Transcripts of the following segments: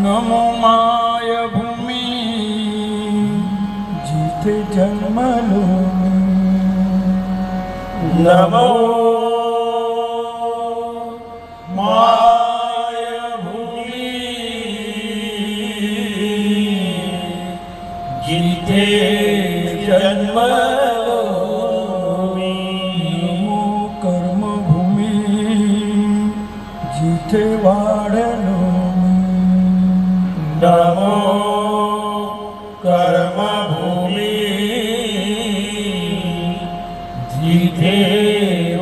नमो माय भूमी जिथे जन्मलो नमो माय भूमी जिथे जन्मलो मी। नमो कर्मभूमी जिथे वाढलो नमो कर्मभूमी जिथे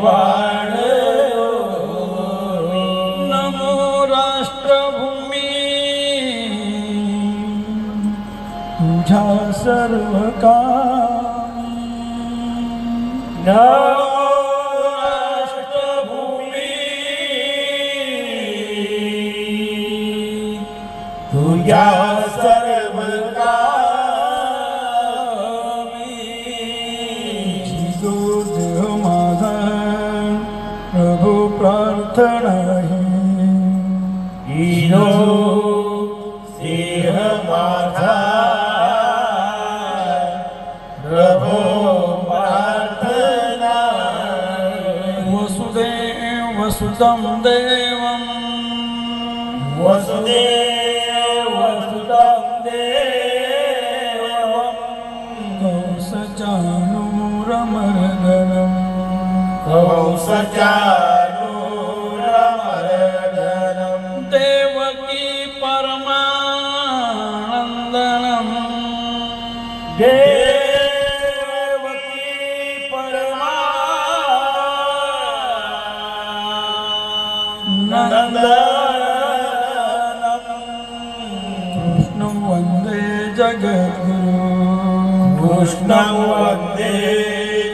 वाढलो मी। नमो राष्ट्रभूमी तुझ्या सर्व कामी नमो राष्ट्रभूमी तुझ्या सर्व कामी। जो देह माझा प्रभू प्रार्थना इनो देह माझा प्रभो प्रार्थना। वसुदेव वसुदं देवं वसुदेव वसुदं देवं कंसचाणूरमर्दनं कंसचाणूरमर्दनं देवकी परमानन्दनं देवकी परमानन्दनं कृष्णं वन्दे जगद्गुरु कृष्णं वन्दे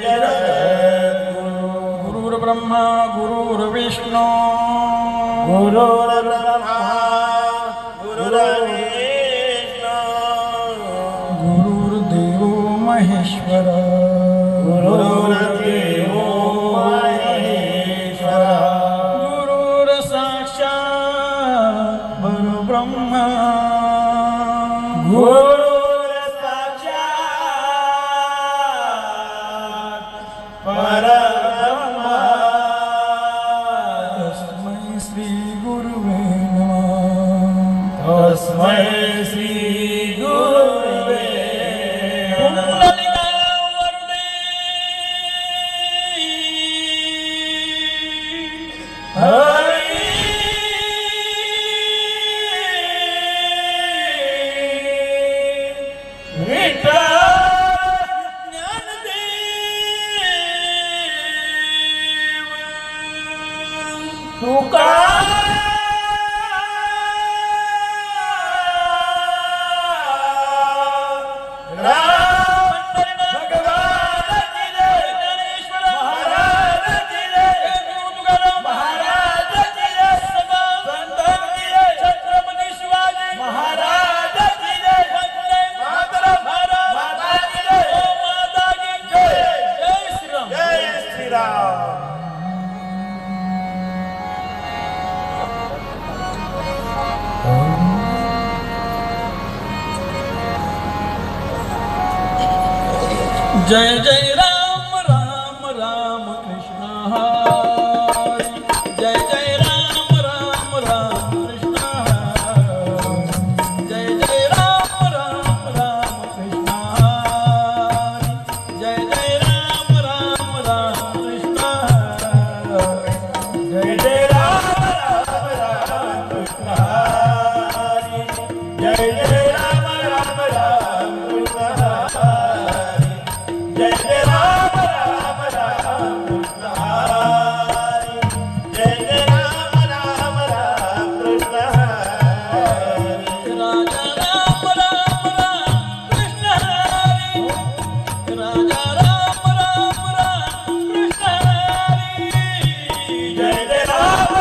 जगद्गुरु। गुरुर्ब्रह्मा गुरुर्विष्णु गुरुर्ब्रह्मा गुरुर्विष्णु गुरुर्देवो महेश्वर गुरुर्देवो महेश्वर गुरुर्साक्षात् परब्रह्म गुरुर्साक्षात् परब्रह्म तस्मै श्री गुरुवे नमः तस्मै श्री गुरुवे हरी विठ्ठल जय जय राम राम राम कृष्ण हरि जय जय राम राम राम कृष्ण हरि जय जय राम राम राम कृष्ण हरि जय जय राम राम राम कृष्ण हरि जय जय राम राम राम कृष्ण हरि जय जय राम राम राम कृष्ण हरि जय जय राम राम राम कृष्ण हरि जय जय राम राम राम कृष्ण हरि। राजा राम राम राम कृष्ण हरि राजा राम राम राम कृष्ण हरि जय जय राम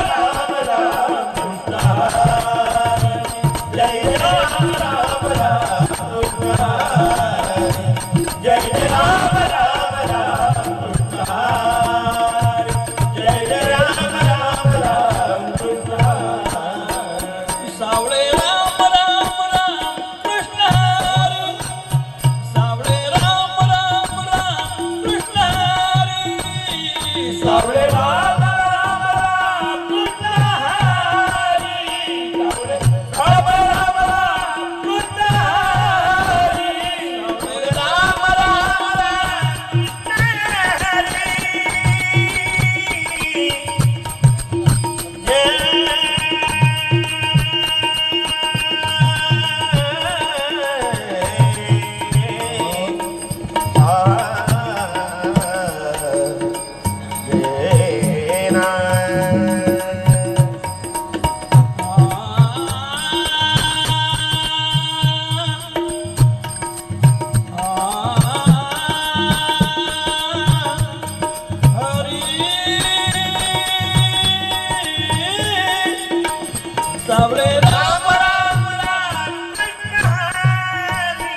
सावळे राम राम राम कृष्ण हरी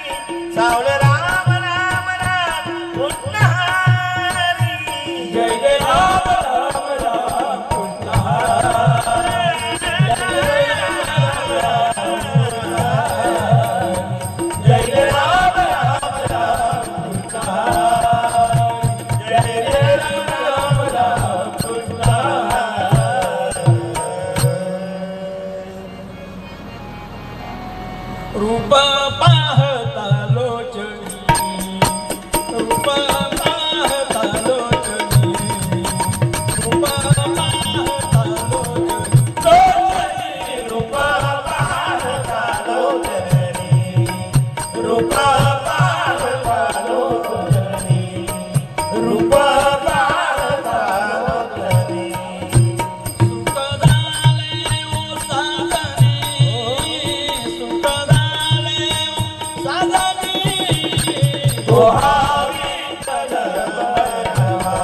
सावळे राम राम राम कृष्ण हरी जय जय राम राम राम कृष्ण हरी जय जय राम राम राम कृष्ण हरी जय जय राम राम कृष्ण रूप पाहता लोचनी रूप पाहता लोचनी रूप पाहता लोचनी रूप पाहता लोचनी रूप पाहता लोचनी रूप पाहता लोचनी सुख झाले ओ साजनी सुख झाले ओ साजनी तोहावी तलवारवा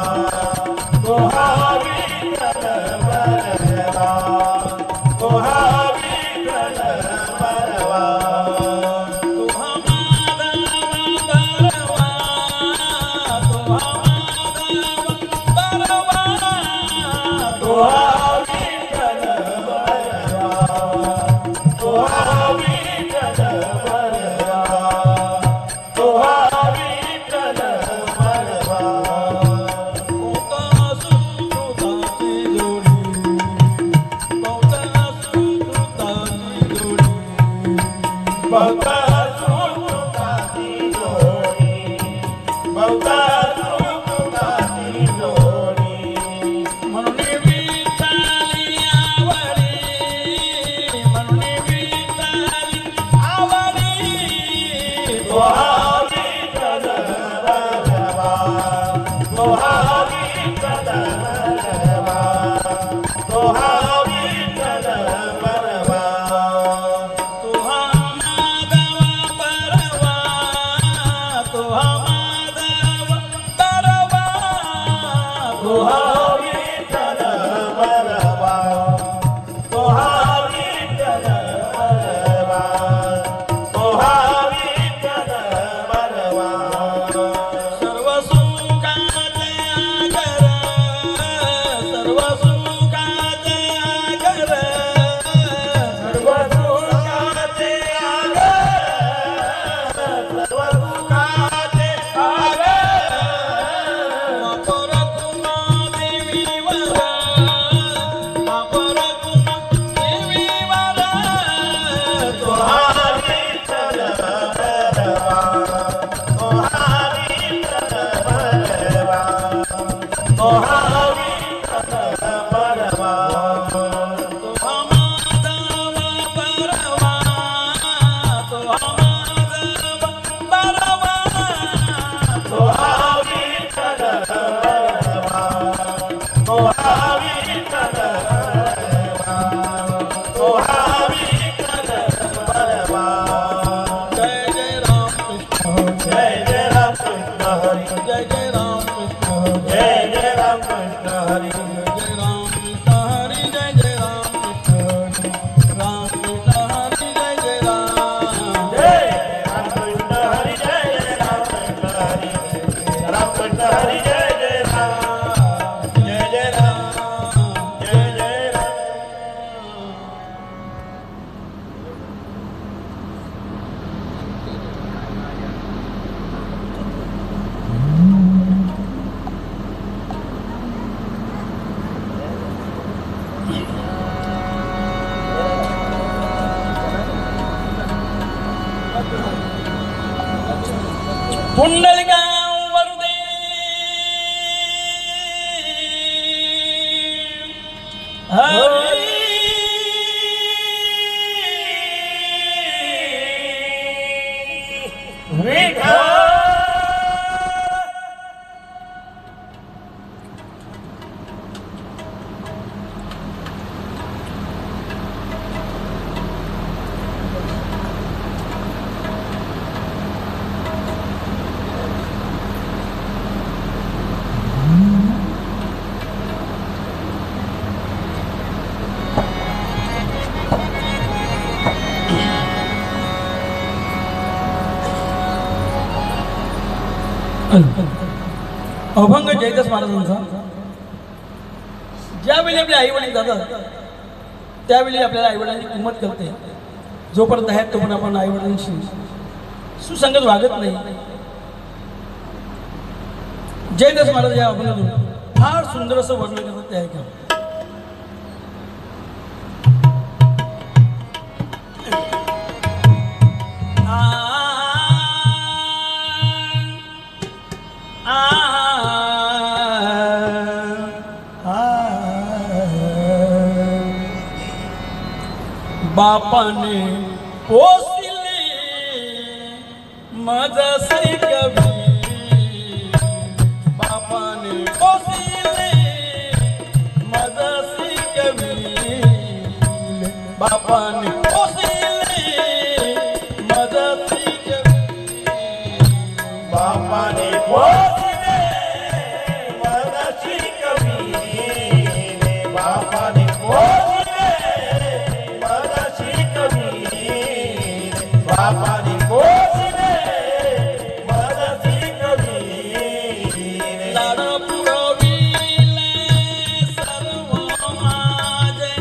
तोहावी तलवारवा तोहावी तलवारवा तुहा माधव बरवा तुहा माधव बरवा तोहावी तलवारवा तोहावी तलवारवा तोहावी तलवारवा कोका सुकृताची जोडी कोका सुकृताची जोडी बहुता सुकृताची जोडी बहुता सुकृताची जोडी म्हणून विठाली आवडी म्हणून विठाली आवडी तोहावी तलवारवा तोहावी तलवारवा तोहावी तलवारवा तुहा माधव बरवा तुहा माधव बरवा तोहावी तलवारवा तोहावी तलवारवा तोहावी तलवारवा सर्व सुखाचे आगर सर्व सुखाचे आगर सर्व सुखाचे आगर सर्व सुखाचे आगर वापर कुमा देवीवर वापर कुमा देवीवर तोहावी तलवारवा तोहावी तलवारवा तोहावी तलवारवा तुहा माधव बरवा तुहा माधव बरवा तोहावी तलवारवा तोहावी तलवारवा तोहावी तलवारवा जय जय राम कृष्ण जय जय राम कृष्ण हरी जय जय राम कृष्ण जय जय राम कृष्ण हरी जय राम कृष्ण हरी जय जय राम कृष्ण हरी राम कृष्ण हरी जय जय राम जय राम कृष्ण हरी जय जय राम कृष्ण हरी राम कृष्ण हरी जय जय राम जय जय राम जय जय राम पुंडलिकां वरदे हरी अभंग जयदास महाराजांचा ज्यावेळी आपले आई वडील जातात त्यावेळी आपल्याला आई वडिलांची किंमत करते. जोपर्यंत आहेत तोपर्यंत आपण आई वडिलांशी सुसंगत वागत नाही. जयदास महाराज या अभंगातून फार सुंदर असं वर्णन करतात ते ऐका. बापाने पोसिले मजसी कवी, बापाने पोसिले मजसी कवी, बापाने पोसिले मजसी कवी, बापाने पोसिले मजसी कवी, बापाने पोसिले बापाने पोसिले मजसी कवी, लाड पुरविले सर्व माझे,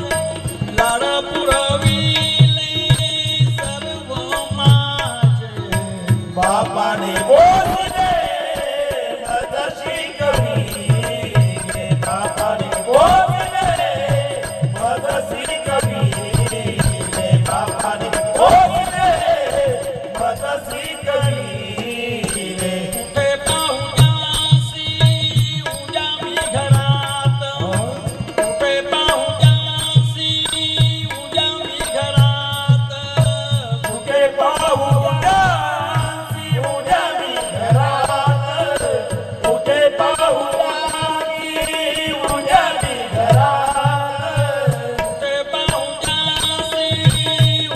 लाड पुरविले सर्व माझे, बापाने पोसिले मजसी कवी, बापाने पोसिले मजसी कवी, बापाने पोसिले मजसी कवी, कुठे पाहुण्यासी उद्या मी घरात, कुठे पाहुण्यासी उद्या मी घरात, कुठे पाहुण्यासी उद्या मी घरात, कुठे पाहुण्यासी उद्या मी घरात, कुठे पाहुण्यासी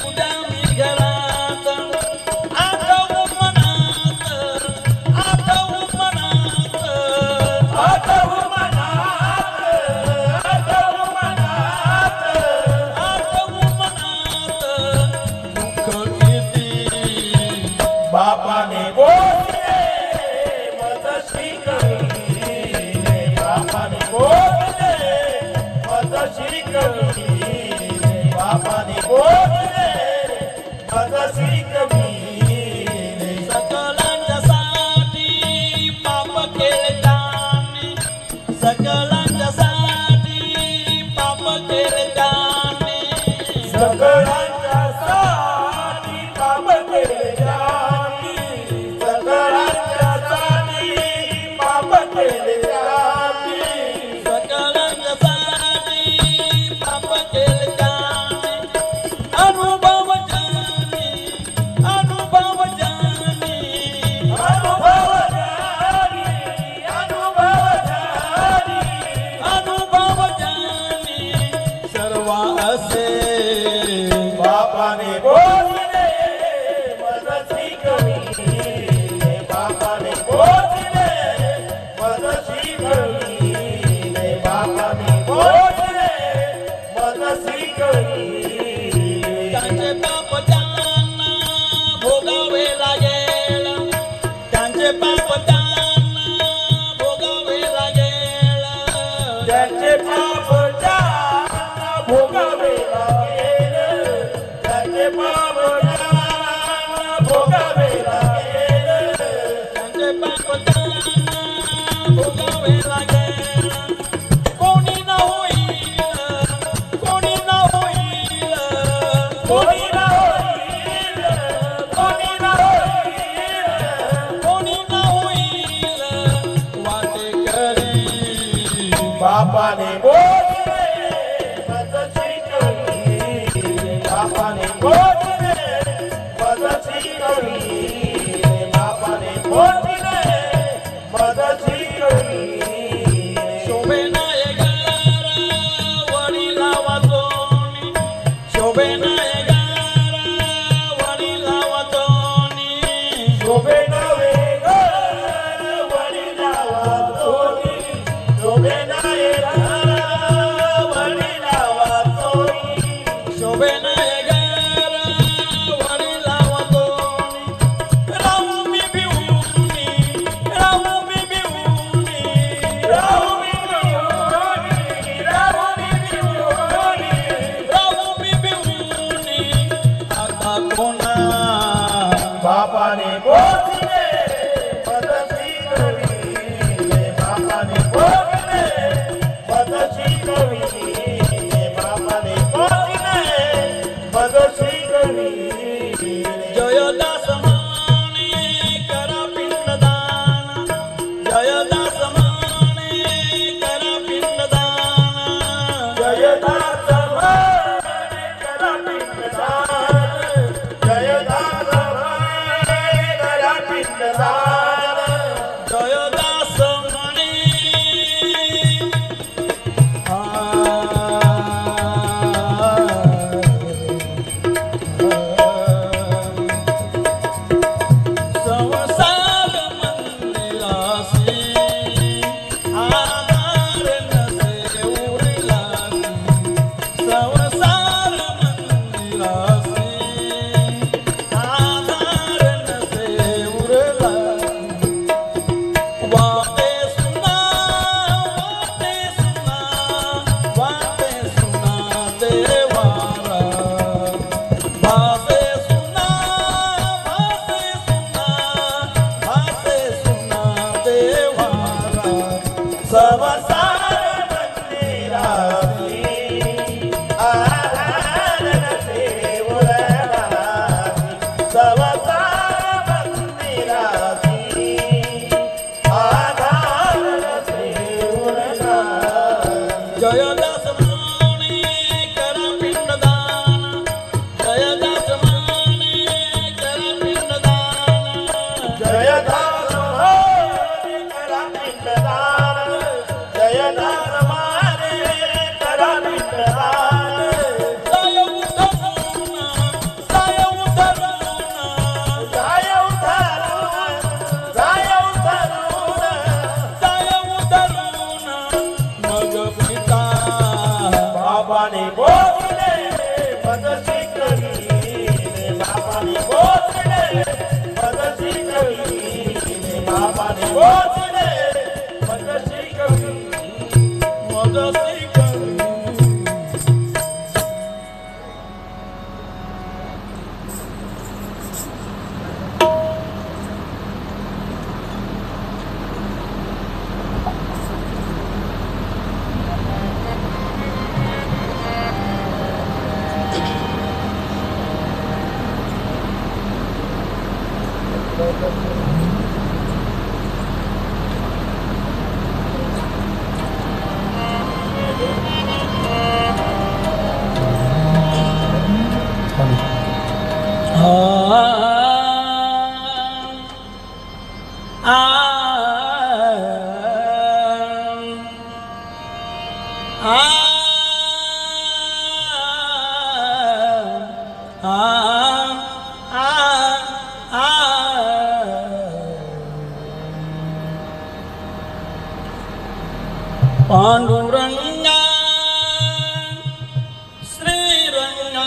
उद्या मी घरात, आठवू मनात, आठवू मनात, आठवू मनात, आठवू मनात, आठवू मनात दुःख किती, बापाने पोसिले मजसी कवी, बापाने पोसिले मजसी कवी, बापाने पोसिले मजसी कवी, सकलांच्यासाठी पाप केले त्याने, सकलांच्यासाठी पाप केले त्याने, सगळ्यांच्यासाठी पाप केले जाती, सगळ्यांच्यासाठी पाप केले जाती, सकलांच्यासाठी पाप केले त्याने, अनुभव जाणे, अनुभव जाणे, अनुभव जाणी, अनुभव जाणी, अनुभव जाणे सर्व असे, बापाने पोसिले मजसी कवी, बापाने पोसिले मजसी कवी, बापाने पोसिले मजसी कवी, त्यांचे पाप त्यांना भोगावे लागेल, त्यांचे पाप त्यांना भोगावे लागेल, त्याचे पाप ज्यांना भोगावे लागेल, त्याचे पाप ज्यांना भोगावे लागेल, त्यांचे पाप त्यांना भोगावे लागेल. कोणी न होईल, कोणी न होईल, कोणी न होईल, कोणी न होईल, कोणी न होईल वाटेकरी, बापाने पोसिले मजसी कवी, बापाने पोसिले मजसी कवी, बापाने पोसिले मजसी कवी, शोभे नाय गारा वडिला वाचोनी, शोभे नाय गारा वडिला वाचोनी, शोभे नवे घर वडिला वाचोनी, शोभे नाये घर वडिला वाचोनी, शोभे नाय गारा वडिला वाचोनी, राहू मी भिवूनी, राहू संसार मंदिरासी आधार नसे उरला वाटे सुना वाटे सुना देवारा भासे सुना देवारा संसार मंदिरासी आधार नसे उरलासी संसार मंदिरासी आधार नसे उरलासी जयदास माने करा पिंडदान जयदास माने करा पिंडदान जयदास माने करा पिंडदान जयदास माने करा पिंडदान जाय उधरूना जाय उधरूना जाय उधरून जाय उधरून जाय उधरूना मग पिता बाबाने बोलले मदशी करी बाबाने बोलले मदशी करी बाबाने बोलले मदशी करी मदसी करी पांडुरंगा श्रीरंगा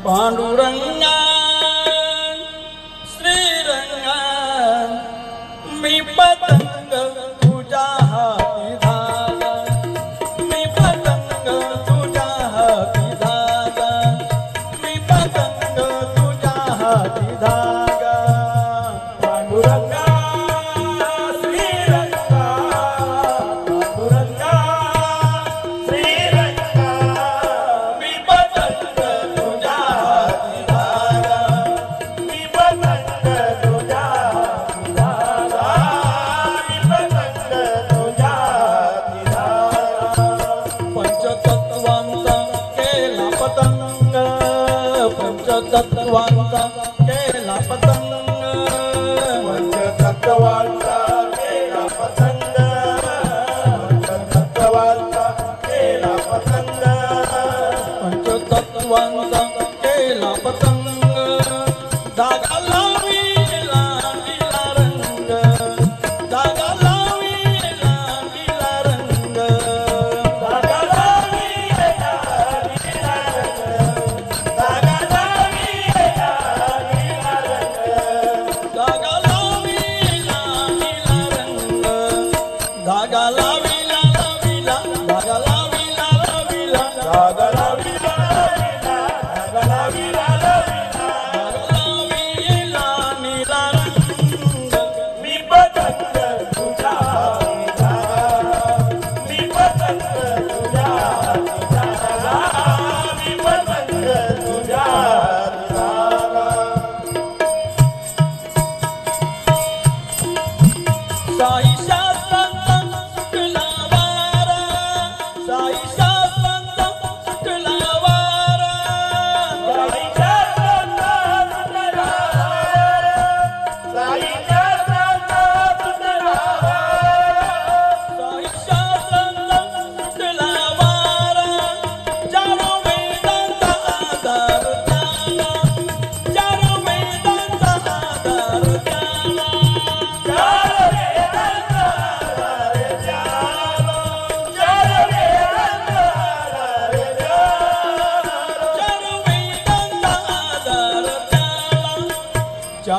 पांडुरंगा श्रीरंगा मी पतंग तुझ्या हाती धागा मी पतंग तुझ्या हाती धागा मी पतंग तुझ्या हाती धागा पांडुरंगा श्रीरंगा पांडुरंगा श्रीरंगा मी पतंग तुझ्या हाती धागा मी पतंग तुझ्या हाती धागा मी पतंग तुझ्या हाती धागा पंचतत्वांचा केला पतंग पंचतत्वांचा केला पतंग पंचतत्वांचा केला पतंग पंचतत्वांचा केला पतंग पंचतत्वांचा केला पतंग धागा लावीला नीला रंग धागा लावीला नीला रंग धागा लावीला नीला रंग धागा लावीला नीला रंग धागा लावीला नीला रंग धागा लावीला लावीला धागा लावीला लावीला धागा लावीला लावीला धागा लावीला लावीला लावीला नीला रंग मी पतंग तुझ्या हाती धागा मी पतंग तुझ्या हाती धागा मी पतंग तुझ्या हाती धागा साई शास्त्रांचा सुटला वारा साई शास्त्रांचा सुटला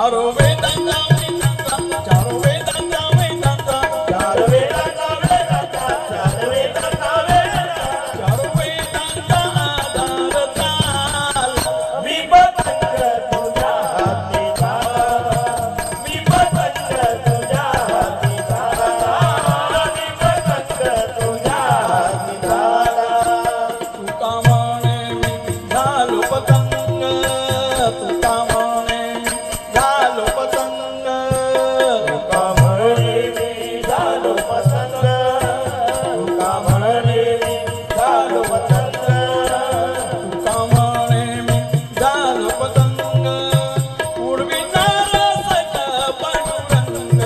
चारो वेदांचा वेदांता चारो वेदांचा वेदांता चार वेदांचा वेदांता चार वेदांचा वेदांता चारो वेदांचा आधार झाला मी पतंग तुझ्या हाती झाला मी पतंग तुझ्या हाती झाला मी पतंग तुझ्या हाती झाला तुका म्हणे मी झालो पतंग तुका म्हणे झालो पतंग तुका म्हणे मी झालो पतंग तुका म्हणे मी झालो पतंग तुका म्हणे मी झालो पतंग उडविणारा सगळा पांडुरंग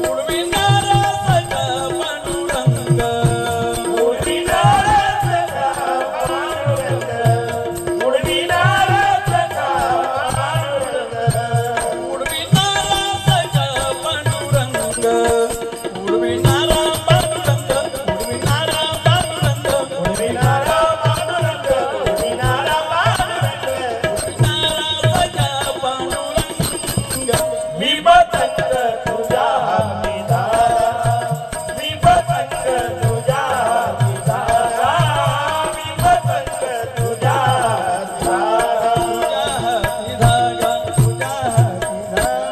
उडविणारा सगळा पांडुरंग उडविणारा सखा पांडुरंग उडविणारा सखा पांडुरंग उडविणारा सगळा पांडुरंग उडविणारा पांडुरंग उडविणारा पांडुरंग उडविणारा पांडुरंग उडविणारा पांडुरंग उडविणारा सगळा पांडुरंग मी पतंग तुझ्या हाती झाला मी पतंग तुझ्या हाती झाला मी पतंग तुझ्या हाती झाला तुझ्या हाती धागा तुझ्या हाती धागा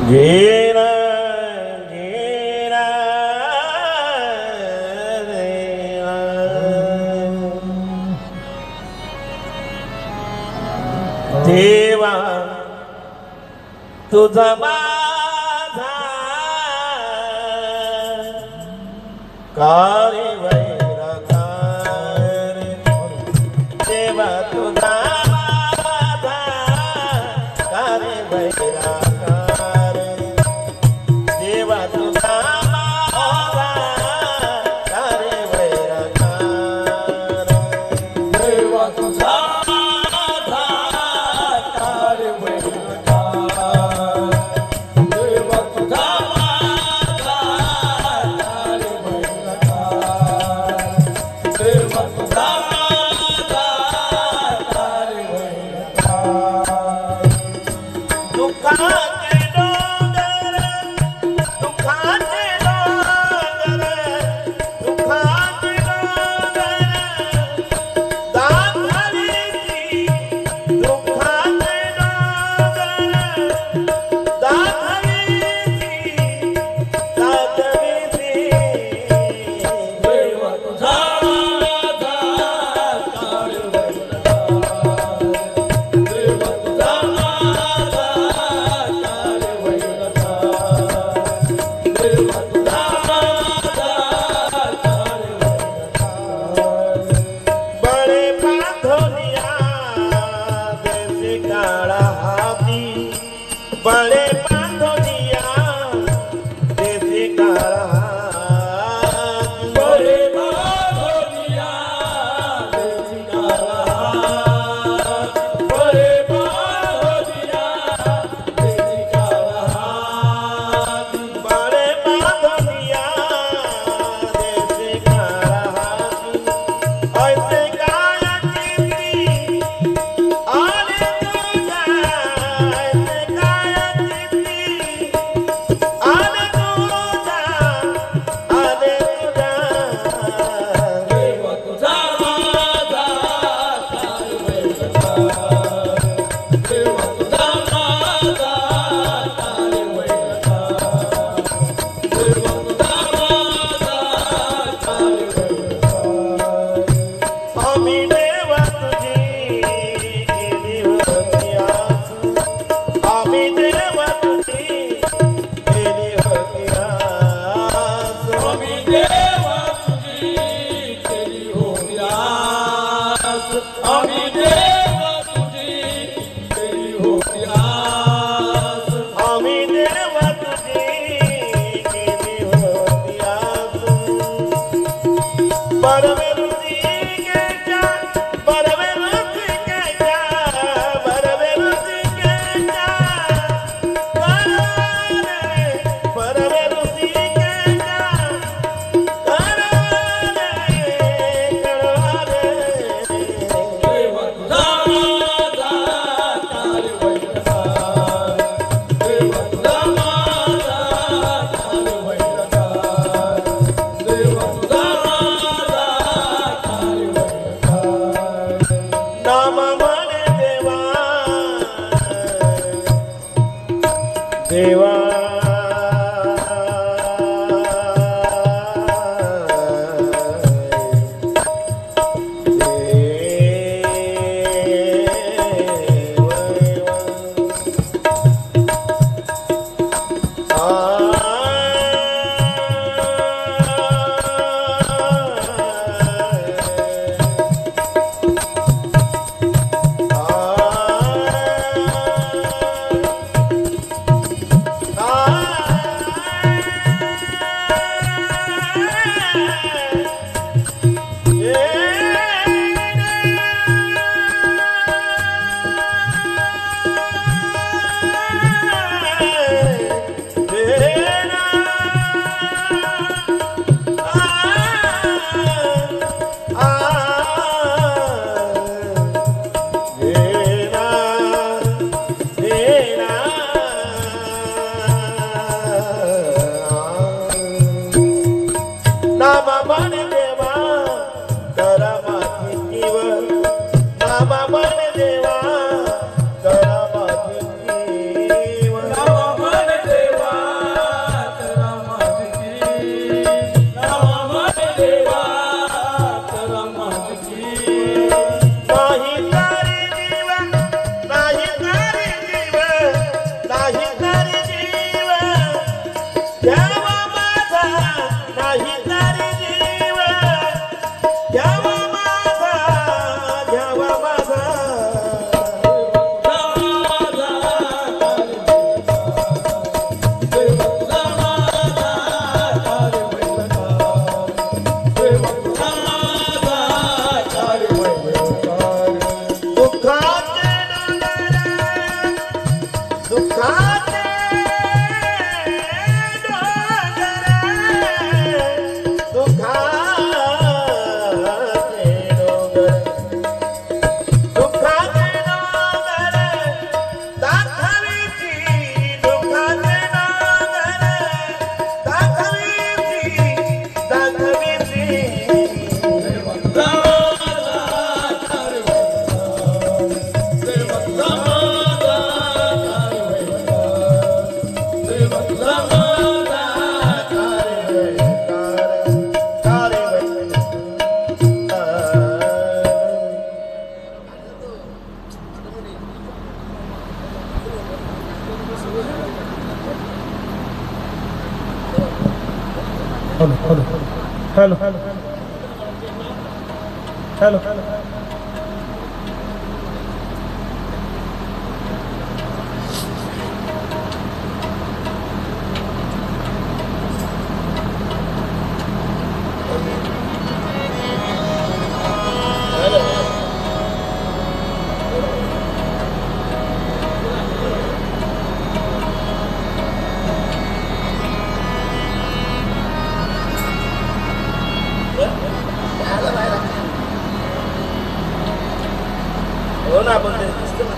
जीना जीना देवा तुझा माझा काळी वैराकार देवा तुझा माझा काळी वैराकार देवा तुझा माझा काळी वैराकार देवा तुझा माझा कार्य वैराकार देवा तुझा माझा कार्य वैराकार देवा तुझा माझा कार्य वैराकार दुःखाचे डोंगर दुःखाचे डोंगर दुःखाचे डोंगर दाखवीती दुःखाचे डोंगर दाखवीती दाखवीती देवा तुझा माझा कार्य वैराकार देवा तुझा माझा कार्य वैराकार देवा तुझा माझा कार्य वैराकार बळे बांधोनिया देशी काळा हाती बळे बांधोनिया देशी काळा हाती बळे बांधोनिया देशी काळा हात बळे बांधोनिया देशी काळा हात बळे देवा हेलो हेलो हो ना आपण ते दिसतं ना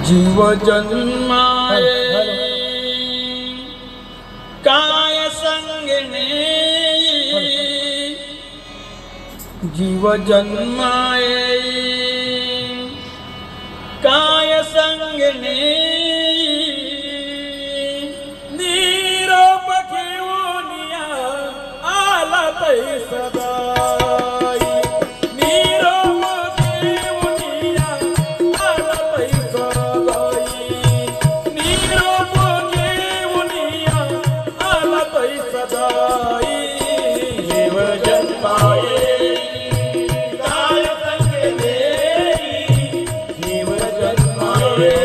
जीव जन्माये काय संगणे जीव जन्माये काय संगणे निरोप घेऊन या आला तै सदाई निरोप घेऊन या आला तै सदाई निरोप घेऊन या आला तै सदाई जीव जन्माये काय संगणे जीव जन्माये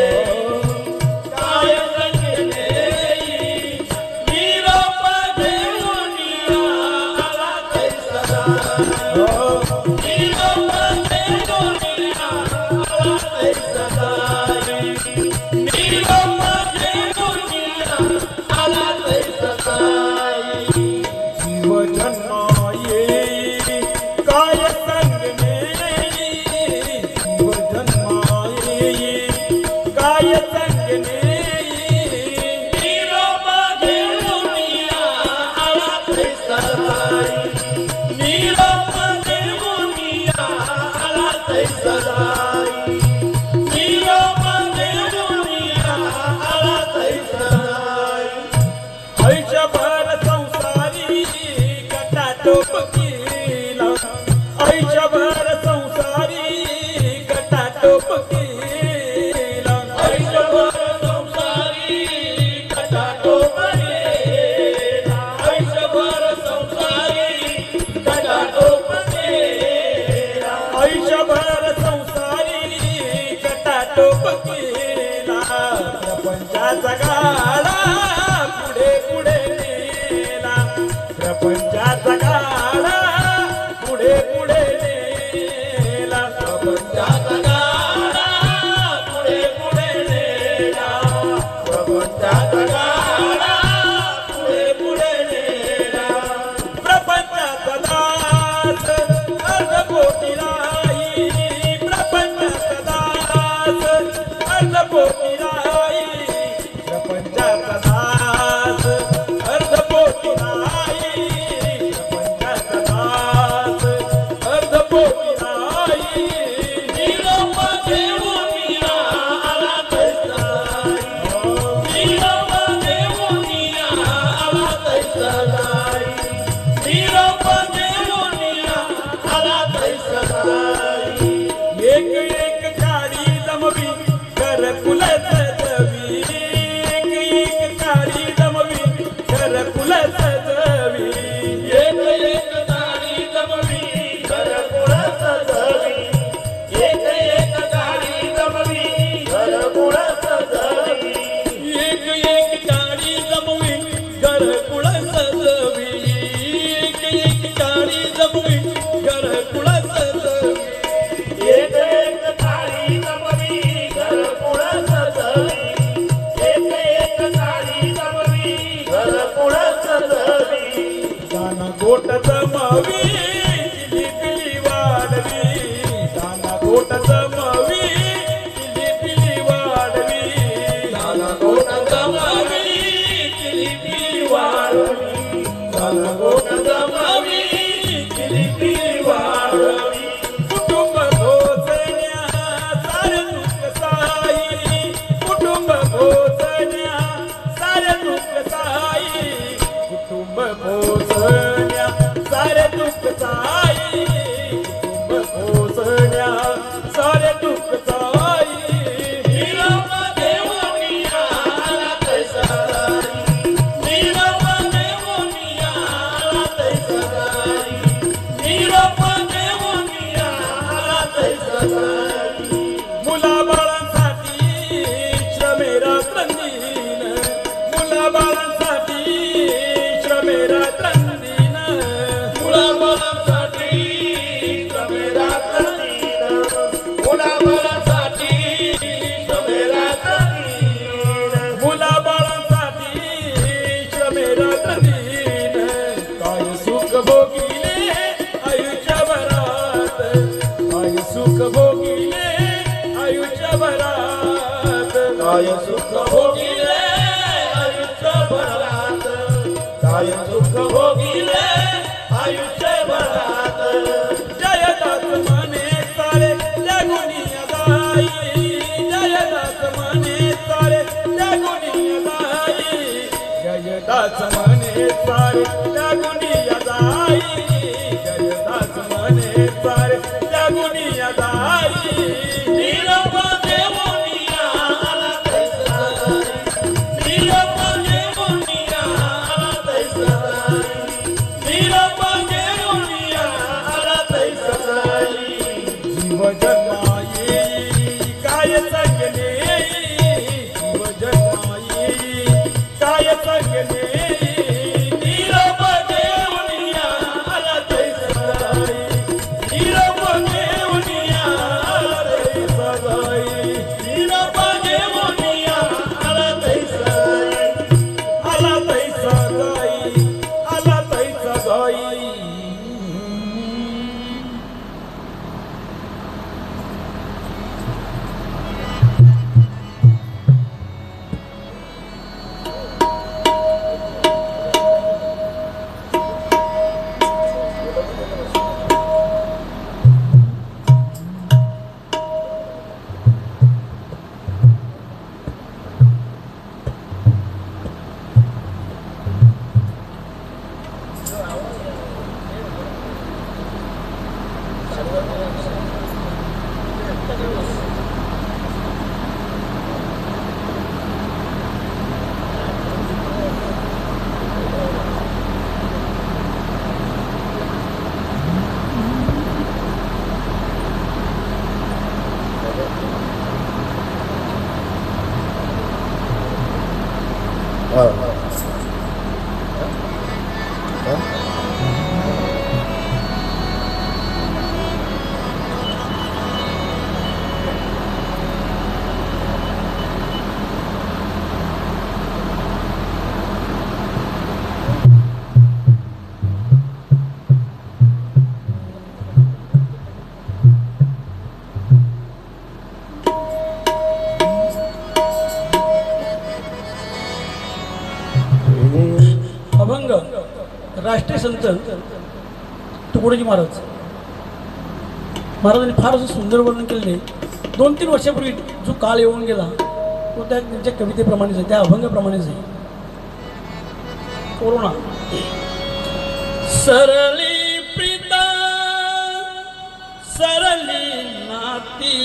प्रपंचाचा गाडा पुढे पुढे नेला प्रपंचाचा गाडा पुढे पुढे नेला प्रपंचाचा गाडा पुढे पुढे नेला प्रपंचाचा गाडा पुढे पुढे नेला प्रपंचाचा दास अर्धपोटी राई प्रपंचाचा दास अर्धपोटी राई प्रपंचाचा दास अर्धपोटी राई प्रपंचाचा दास अर्धपोटी राई निरोप देवोनिया आला तैसा निरोप देवोनिया आला तैसा निरोप देवोनिया आला तैसा एक एक काडी जमवी घरकुल सजवी एक एक काडी जमवी घरकुल सजवी एक एक काडी जमवी घरकुल सजवी एक एक काडी जमवी घरकुल सजवी एक एक काडी जमवी घरकुल सजवी एक एक काडी जमवी घरकुल सजवी एक एक काडी जमवी घरकुल सजवी एक एक काडी जमवी घरकुल सजवी दाना गोट जमवी पिली पिली वाढवी दाना गोट जमवी पिली पिली वाढवी दाना गोट जमवी पिली पिली वाढवी दाना गोट जमवी पिली पिली वाढवी कुटुंब भोजन्या सारे दुःख साई कुटुंब भोजन्या सारे दुःख साई कुटुंब भोजन्या सारे दुःख साई कुटुंब भोजन्या सारे दुःख साई निरोप देवोनिया आला तैसा निरोप देवोनिया आला तैसा निरोप देवोनिया आला तैसा मुलाबाळांसाठी श्रमेरात्रंदीन मुलाबाळांसाठी श्रमेरात्रंदीन मुलाबाळांसाठी श्रमेरात्रंदीन मुलाबाळांसाठी श्रमेरात्रंदीन मुलाबाळांसाठी श्रमेरात्रंदीन काय सुख भोगिले आयुष्यभरात काय सुख भोगिले आयुष्यभरात काय सुख भोगिले आयुष्यभरात काय सुख भोगिले आयुष्यभरात जयदास म्हणे सारे जगुनिया दाई जयदास म्हणे सारे जगुनिया दाई जयदास म्हणे सारे जगुनिया दाई जयदास म्हणे सारे जगुनिया दाई निरोप देवोनिया आला तैसा संत तुकडोजी महाराज महाराजांनी फार असं सुंदर वर्णन केलेले 2-3 वर्षापूर्वी जो काळ येऊन गेला तो त्या त्यांच्या कवितेप्रमाणेच आहे, त्या अभंगाप्रमाणेच आहे. कोरोना सरली प्रीता सरली नाती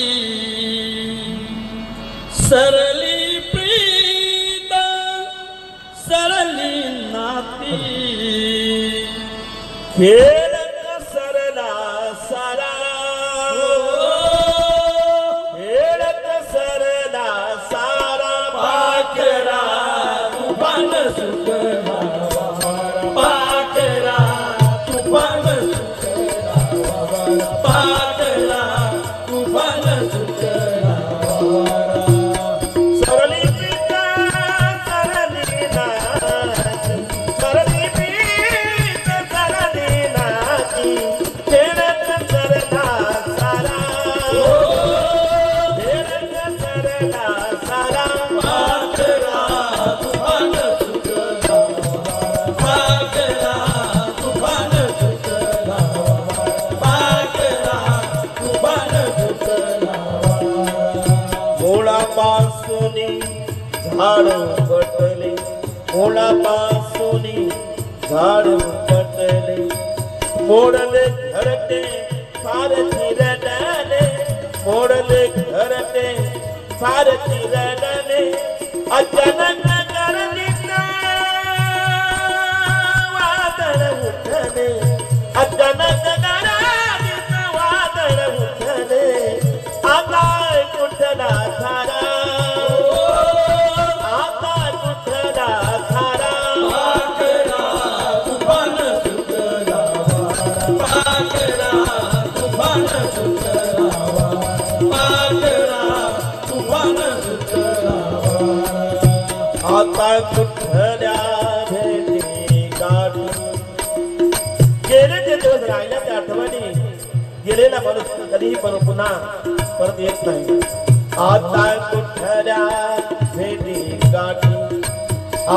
सरली प्रीता सरली नाती खेळ सरला सारा खेळ सरला सारा पाकरा तुफान सुकला पाकरा तुफान सुकला पाकरा तुफान सुकला सरली प्रीता सरली नाती सरली प्रीता सरली नाती खेळ सरला सारा खेळ सरला सारा पाकरा तुफान सुकला पाकरा तुफान सुकला पाकरा तुफान सुकला मुळापासून झाड पटले मुळापासून झाड पटले मोडले घरटे फार चिरडले मोडले घरटे फार चिरडले अचानक गर्दीत वादळ उठले अचानक गर्दीत वादळ उठले आकाश कुठला थारा आकाश कुठला थारा पाकरा तुफान सुकला पाकरा तुफान सुकला पाकरा तुफान सुकला आता कुठल्या भेटी गाठी गेले ते दिवस राहिल्या त्या आठवणी गेलेला माणूस कधीही पुन्हा परत येत नाही. आता कुठल्या भेटी गाठी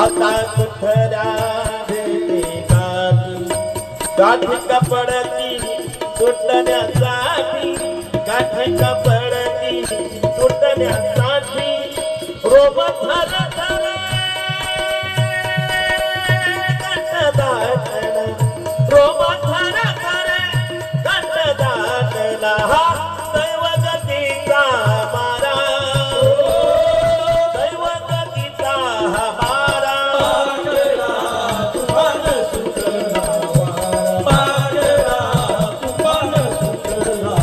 आता कुठल्या भेटी गाठी गाठी कपडती सुटण्यासाठी गाठी कपडती सुटण्यासाठी रोब थर थर रोब थर थर कंठ दाटला हा दैवगतीचा मारा दैवगतीचा मारा पाकरा तुफान सुकला पाकरा तुफान सुकला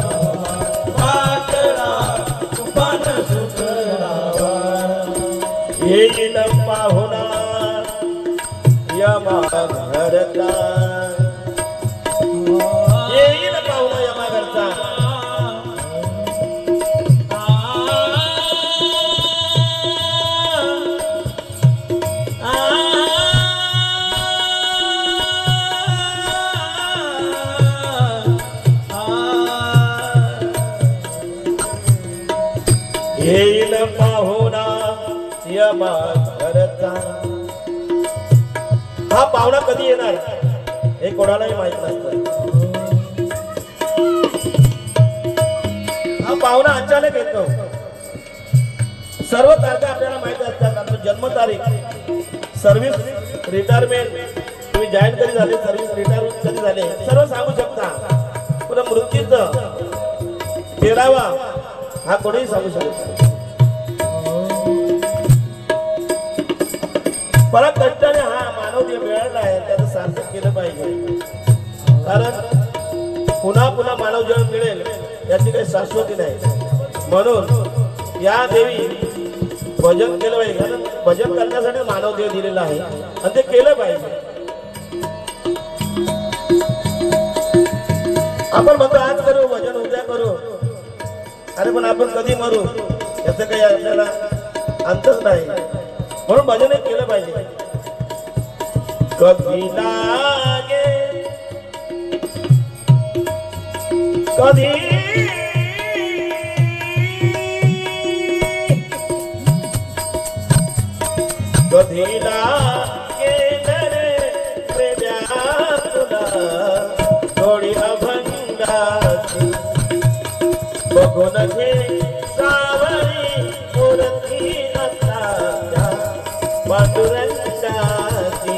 पाकरा तुफान सुकला येईल पाहुणा यमा घरचा येईल पाहुणा यमा घरचा येईल पाहुणा यमा घरचा. हा पाहुणा कधी येणार हे कोणालाही माहित नसतं. हा पाहुणा अचानक येतो. सर्व तारखा आपल्याला माहित असतात. आपली जन्मतारीख सर्व्हिस रिटायरमेंट तुम्ही जॉईन कधी झाले सर्व्हिस रिटायर कधी झाले सर्व सांगू शकता. पुन्हा मृत्यूचं 13वा हा कोणीही सांगू शकतो. परत कष्टाने हा मानव जे मिळाला आहे त्याचं सार्थक केलं पाहिजे. कारण पुन्हा पुन्हा मानव जेव्हा मिळेल याची काही शाश्वती नाही. म्हणून या देवी भजन केलं पाहिजे. कारण भजन करण्यासाठी मानव देव दिलेला आहे आणि ते केलं पाहिजे. आपण म्हणतो आज करू भजन उद्या करू अरे पण आपण कधी मरू याचं काही आपल्याला अंतच नाही. म्हणून भजन केलं पाहिजे. कधी लागे कधी कधी लागे रे प्रेम्या तुला बघून घे सावरी मूर्ती नंदाच्या पांडुरंगाची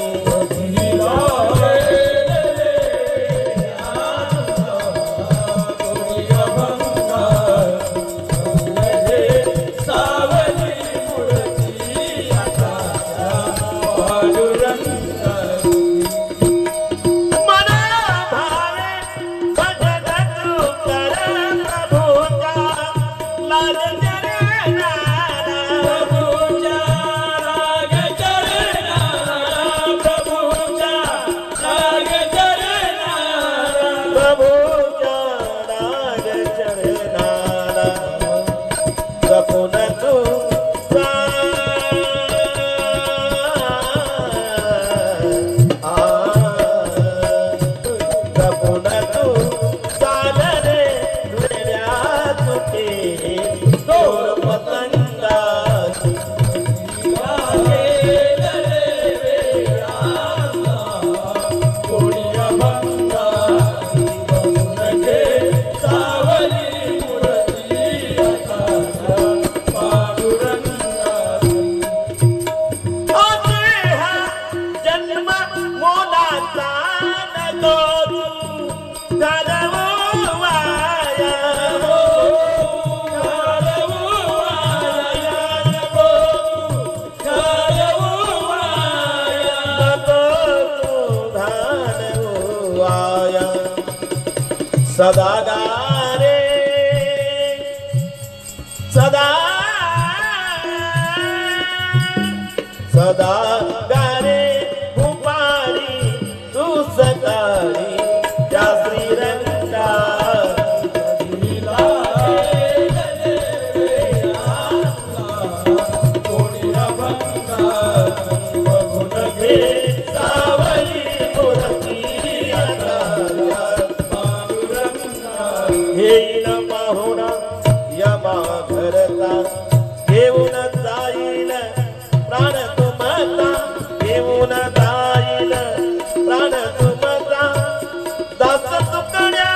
सदा गारे सदा सदा गारे भूपाली तू सकाळी त्या श्रीरंगा येईल पाहुणा यमा घरता घेऊन जाईल प्राण तुमचा घेऊन जाईल प्राण तुमचा दास तुकड्या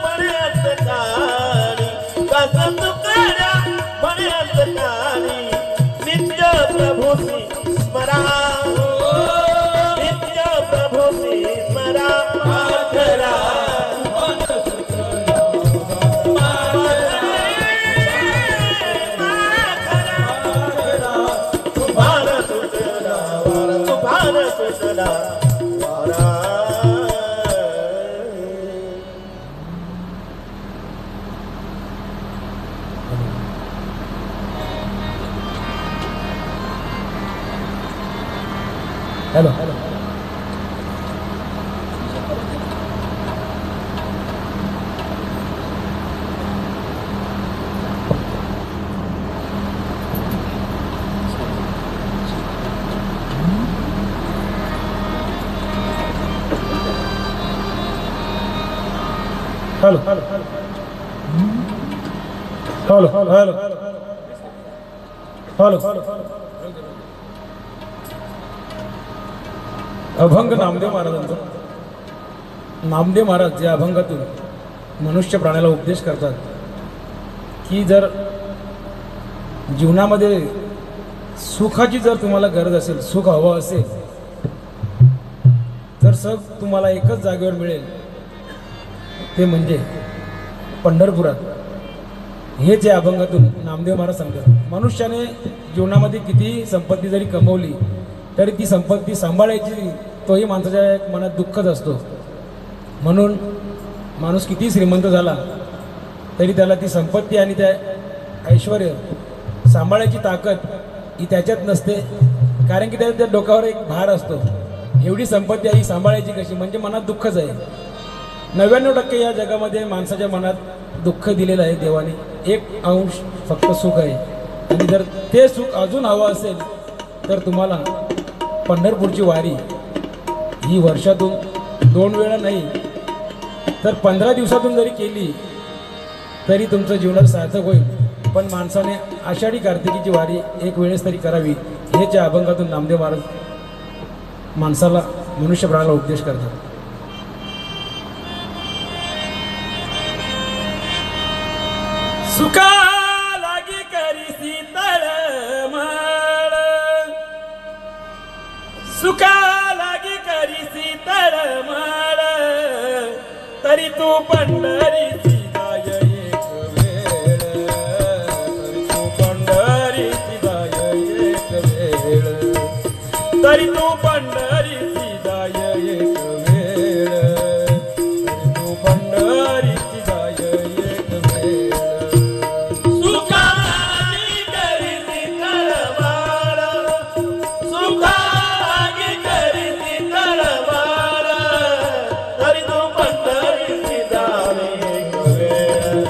म्हणत काळी दास तुकड्या म्हणत काळी नित्य प्रभूसी स्मरा नित्य प्रभूसी स्मरा hello hello hello hello hello hello अभंग नामदेव महाराजांचा. नामदेव महाराज या अभंगातून मनुष्य प्राण्याला उपदेश करतात की जर जीवनामध्ये सुखाची जर तुम्हाला गरज असेल, सुख हवं असेल, तर सुख तुम्हाला एकच जागेवर मिळेल, ते म्हणजे पंढरपुरात. हेच या अभंगातून नामदेव महाराज सांगतात. मनुष्याने जीवनामध्ये कितीही संपत्ती जरी कमवली तरी ती संपत्ती सांभाळायची तोही माणसाच्या एक मनात दुःखच असतो. म्हणून माणूस किती श्रीमंत झाला तरी त्याला ती संपत्ती आणि त्या ऐश्वर सांभाळायची ताकद ही त्याच्यात नसते, कारण की त्या डोक्यावर एक भार असतो. एवढी संपत्ती ही सांभाळायची कशी, म्हणजे मनात दुःखच आहे. 99% या जगामध्ये माणसाच्या मनात दुःख दिलेलं आहे देवाने. 1% फक्त सुख आहे. आणि जर ते सुख अजून हवं असेल तर तुम्हाला पंढरपूरची वारी ही वर्षातून 2 वेळा नाही तर 15 दिवसातून जरी केली तरी तुमचं जीवनात सार्थक होईल. पण माणसाने आषाढी कार्तिकीची वारी 1 वेळेस तरी करावी. हेच या अभंगातून नामदेव महाराज माणसाला, मनुष्य प्राण्याला उपदेश करतात. सुका लागी करीसी तळमळ सुका लागी करीसी तळमळ तरी तू पंढरीची जाय एक वेळ तरी तू पंढरीची जाय एक वेळ तरी तू पंढरीची जाय एक वेळ तरी तू पंढरीची जाय एक वेळ सुखानी करीसी तळमळ सुखानी करीसी तळमळ तरी तू पंढरीची जावे एक वेळ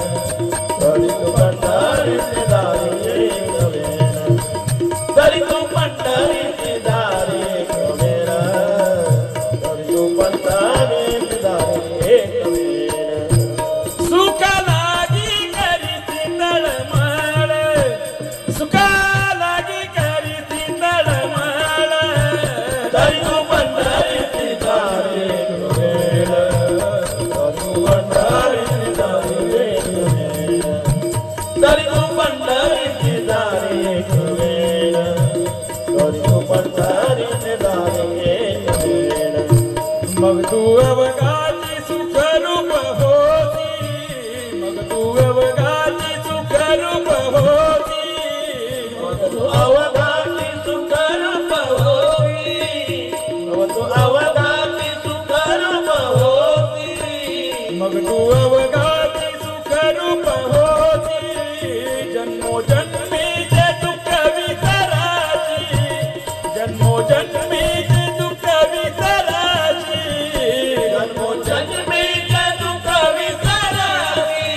तरी तू पंढरीची जावे एक वेळ तरी तू पंढरीची जावे एक वेळ तरी तू पंढरीची जावे एक वेळ सुका लागी करीसी तळमळ सुका लागी करीसी तळमळ तरी तू पंढरीची जावे एक वेळ तरी तू पंढरीची जावे एक वेळ तरी तू पंढरीची जावे एक वेळ तरी तू पंढरीची जावे एक वेळ मग तू अवघाची सुख रूप होती मग तू अवघाची सुख रूप होती तू अवघाची सुख रूप होती तू अवघाची सुख रूप होती मग तू अवघाची सुख रूप होती जन्मोजन्मीचे दुःख विसराची जन्मोजन्मीचे दुःख विसराची जन्मोजन्मीचे दुःख विसरावी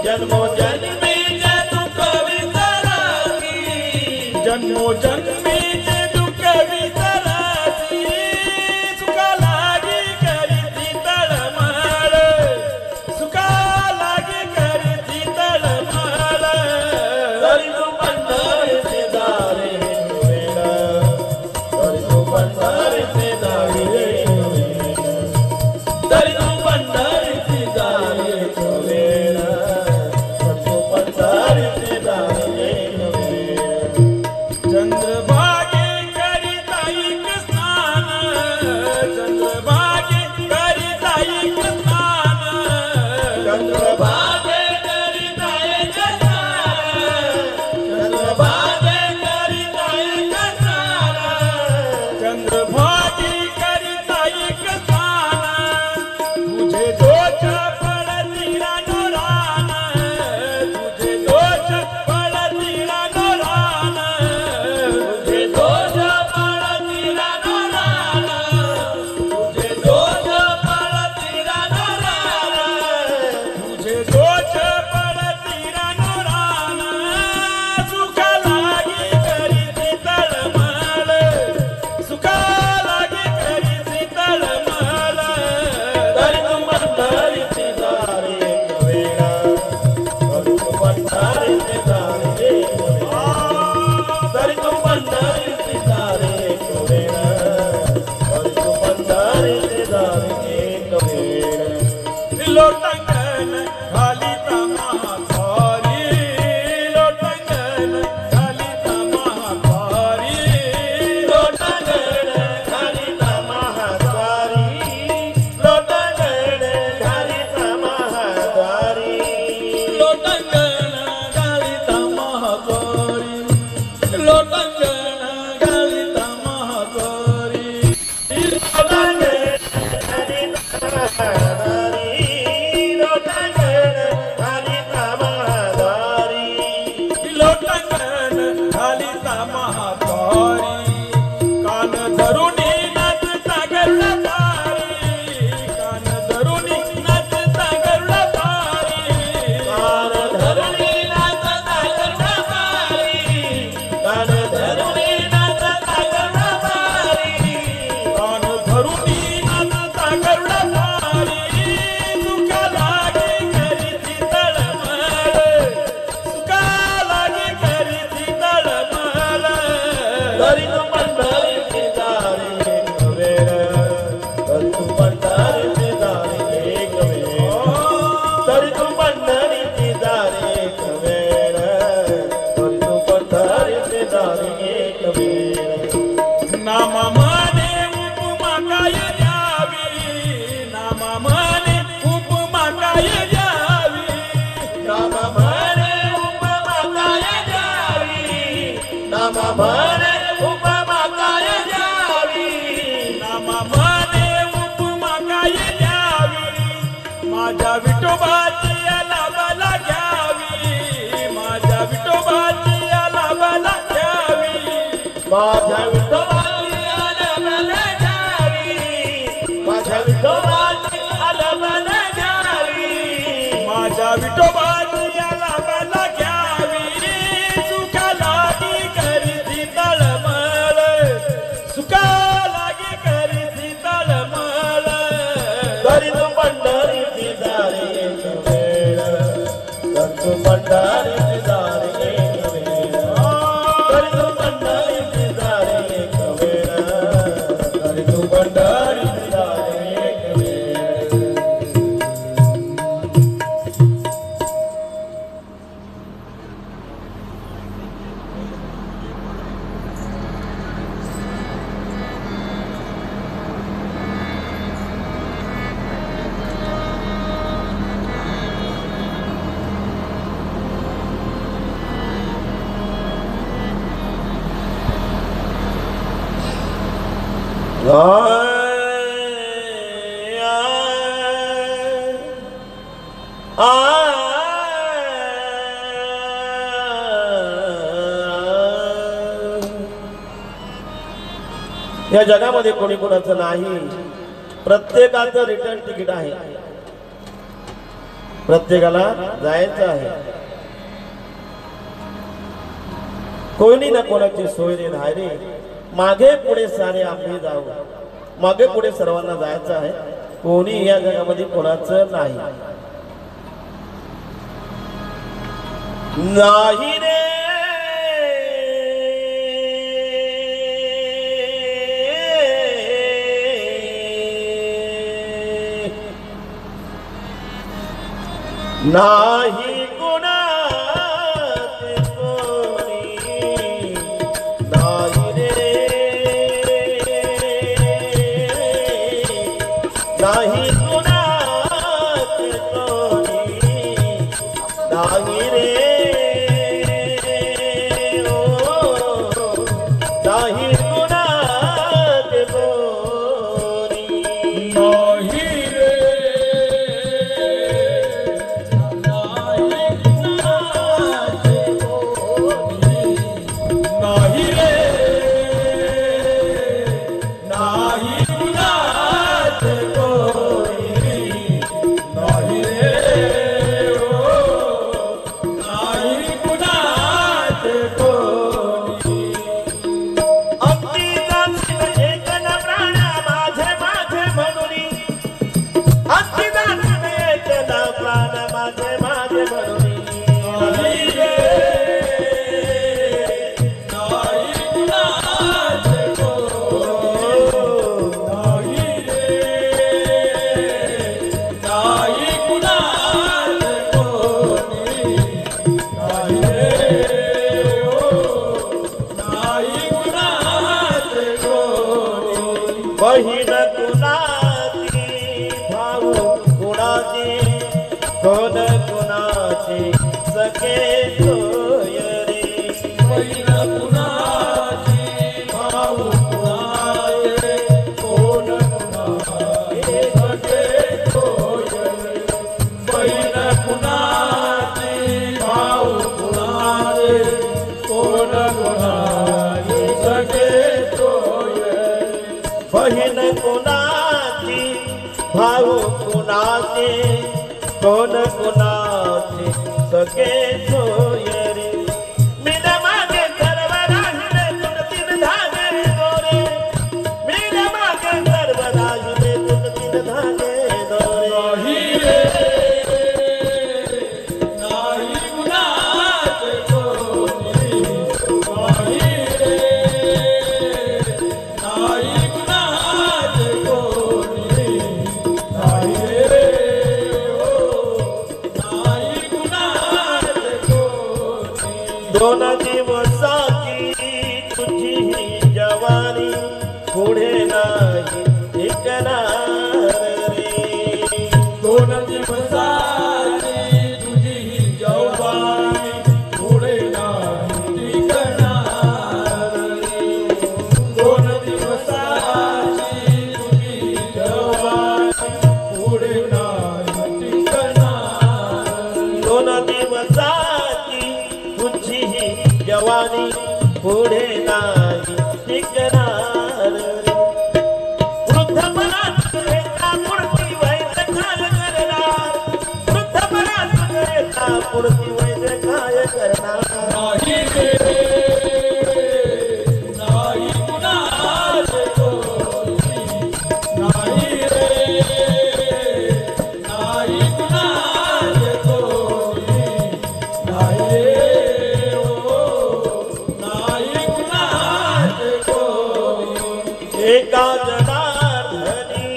जन्मोजन्मीचे दुःख विसरावी जन्मोजन्मीचे दुःख विसराची सुका लागी करीसी तळमळ सुका लागी करीसी तळमळ तरी तू पंढरीची जावे एक वेळ तरी तू पंढरीची जावे एक वेळ तरी तू पंढरीची जावे एक वेळ तरी तू पंढरीची जावे एक वेळ चंद्रभागे करीताईक स्नान चंद्रभागे करीताईक स्नान चंद्रभागे करीताईक स्नान चंद्रभागे करीताईक स्नान चंद्रभागी करीताईक स्नान तुझे दोष पडतीला नोरान तुझे दोष पडतीला नोरान तुझे दोष पडतीला नोरान तुझे दोष पडतीला नोरान तुझे दोष पडतीला नोरान सुखा लागी करीसी तळमळ सुखा लागी करीसी तळमळ तरी तू पंढरीची जावे एक वेळ तरी तू पंढरीची जावे एक वेळ तरी तू पंढरीची जावे एक वेळ तरी तू पंढरीची जावे एक वेळ लोटांगण घालिता महाद्वारी लोटांगण घालिता महाद्वारी लोटांगण घालिता महाद्वारी लोटांगण घालिता महाद्वारी लोटांगण घालिता महाद्वारी लोटांगण घालिता महाद्वारी लोटांगण घालिता महाद्वारी लोटांगण माझ्या विठोबाची लाभाला घ्यावी माझ्या विठोबाची लाभाला घ्यावी माझ्या विठोबाची आलमला घ्यावी माझ्या विठोबाची आलमला घ्यावी माझ्या विठोबाची लाभाला घ्यावी सुखा लागी करीती तळमळ सुखा लागी करीती तळमळ तरी तू पंढरीची दारी एक वेळ तरी तू पंढरीची दारी एक वेळ तरी तू पंढरीची दारी एक वेळ तरी तू पंढरीची दारी एक वेळ या जगामध्ये कोणी कोणाचं नाही प्रत्येकाचं रिटर्न तिकीट आहे प्रत्येकाला जायचं आहे कोणी ना कोणाची सोय रे नाही रे मागे पुढे सारे आम्ही जाऊ मागे पुढे सर्वांना जायचं आहे कोणी या जगामध्ये कोणाचं नाही नाही रे नाही कुणाचे कोणी नाही रे नाही कुणाचे कोणी नाही रे ओ नाही कुणाचे कोणी नाही रे नाही रे नाही कुणाचे कोणी नाही रे ओ नाही कुणाचे कोणी अगदी जातील एक न प्राण माझे माझे म्हणून अगदी जातील एक न प्राण माझे माझे म्हणून नाही रे नाही कुणाचे कोणी नाही रे नाही कुणाचे कोणी नाही रे ओ नाही कुणाचे कोणी बहीण कुणाची भाऊ कुणाची कोण कुणाची सखे सोय रे बहीण कुणाची भाऊ कुणाचे कोण कुणाचे सखे सोय रे बहीण कुणाची भाऊ कुणाचे कोण कुणाचे सखे सोय रे बहीण कुणाची भाऊ कुणाची कोण कुणाची सखे सोय रे मीन मागे सर्व राहिले तुन तीन धागे दोरे मीन मागे सर्व राहिले तुन तीन धागे दोरे नाही रे नाही कुणाचे कोणी नाही रे नाही कुणाचे कोणी नाही रे ओ नाही कुणाचे कोणी दोन दिवसाची तुझी ही जवानी पुढे नाही टिकणार रे दोन दिवसाची तुझी जवानी पुढे नाही टिकणार रे दोन दिवसाची तुझी जवानी पुढे नाही टिकणार पुरती वैद्य काय करणार नाही रे नाही कुणाचे कोणी नाही रे नाही कुणाचे कोणी नाही रे ओ नाही कुणाचे कोणी एका जनार्दनी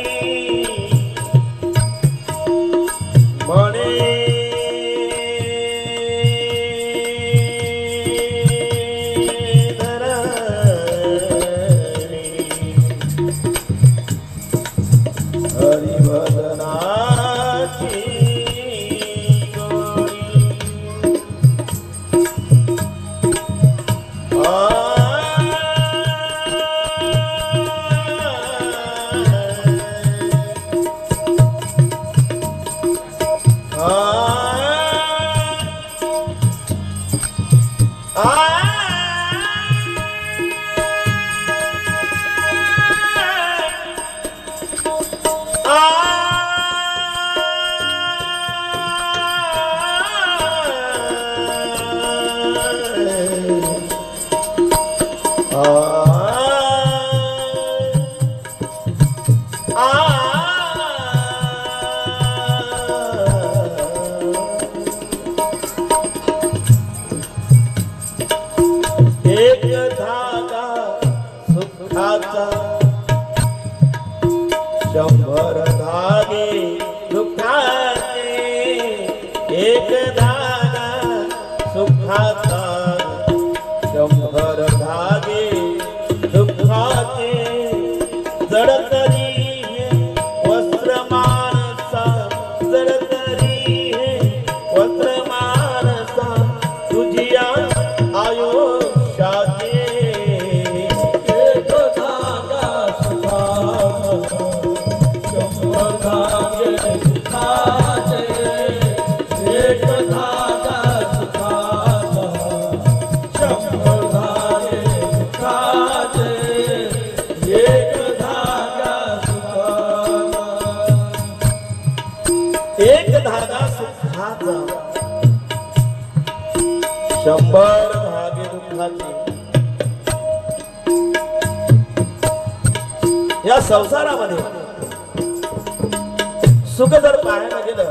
म्हणे हरिभजनाची एक धागा सुखाचा 100 धागे दुःखाचे एक धागा सुखाचा 100 धागे दुःखाचे जड तरी हे वस्त्र मानसा जड तरी हे वस्त्र मानसा तुझिया आयुष्याचे एक धागा सुखाचा 100 धागे सुखाचे एक धागा सुखाचा 100 धागे सुखाचे एक धागा सुखाचा एक धागा सुखाचा 100 धागे दुःखाचे या संसारामध्ये सुख जर पाहायला गेलं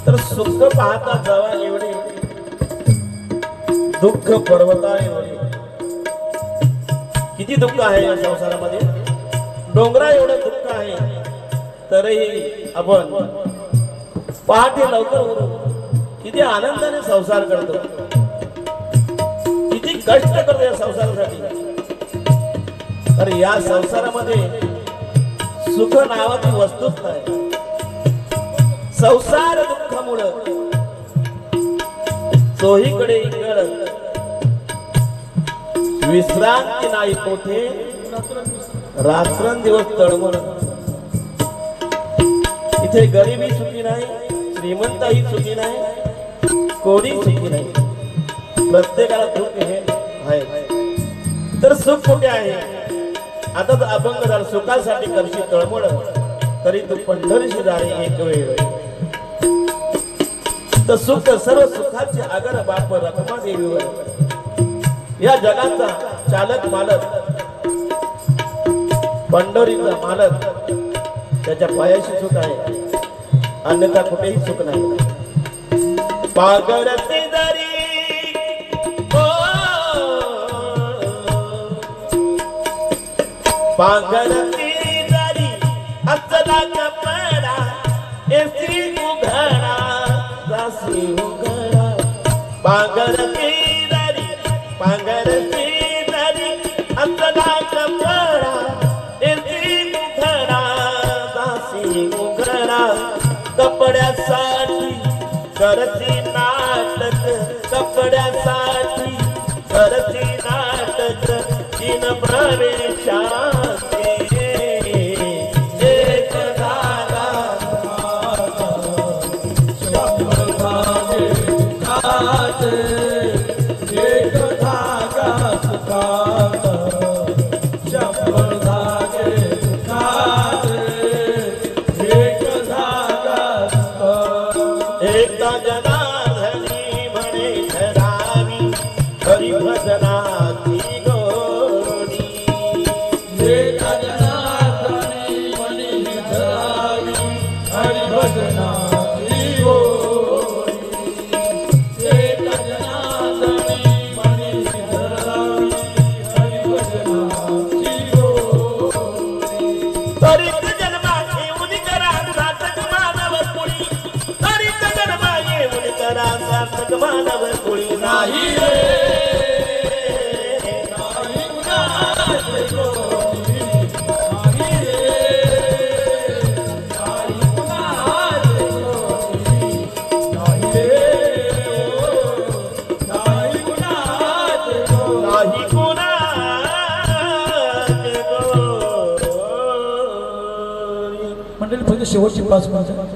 तर सुख पाहता जावा एवढे दुःख पर्वता एवढे किती दुःख आहे या संसारामध्ये डोंगरा एवढं दुःख आहे तरीही आपण पहाटे लवकर उठून किती आनंदाने संसार करतो किती कष्ट करतो या संसारासाठी तर या संसारामध्ये सुख नावाची वस्तूच नाही संसार दुःखामुळं चोहीकडे इकडं विश्रांती नाही कोठे रात्रंदिवस तळमळ इथे गरिबी सुखी नाही श्रीमंतही सुखी नाही कोणी सुखी नाही प्रत्येकाला दुःख हे आहे तर सुख कुठे आहे आता तर अभंग झाला सुखासाठी करशी तळमळ तरी तू पंढरीशी जाणे एक वेळ तर सुख सर्व सुखाचे आगर बाप रखमा देवीवर या जगाचा चालक मालक पंढरीचा मालक त्याच्या पायाशी सुख आहे अन्यथा कुठेही सुख नाही पागरते दरी पागरते दरी असला कपडा एसी उघडा जासी उघडा पागरते दरी असला कपडा एसी उघडा जासी उघडा कपड्यासाठी करती नाटक कपड्यासाठी करती नाटक दिन प्रवेशाचे एक धागा 100 धागे सुखाचे एक धागा सुखाचा 100 धागे सुखाचे एक धागा सुखाचा एकदा जनार्दनी म्हणे ठरावी हरिभजनाची गोडी एकदा जनार्दनी म्हणे ठरावी हरिभजनाची गोडी एकदा जनार्दनी म्हणे ठरावी हरिभजनाची गोडी तरीत जन्मा येऊन करा सार्थक मानव कुळी तरीत जन्मा येऊन करा सार्थक मानव कुळी नाही रे नाही गुणाचे गोडी नाही रे नाही गुणाचे गोडी नाही रे नाही गुणाचे गोडी नाही कुणाचे गोडी मंडळी फक्त शेवटची 5 मिनिटं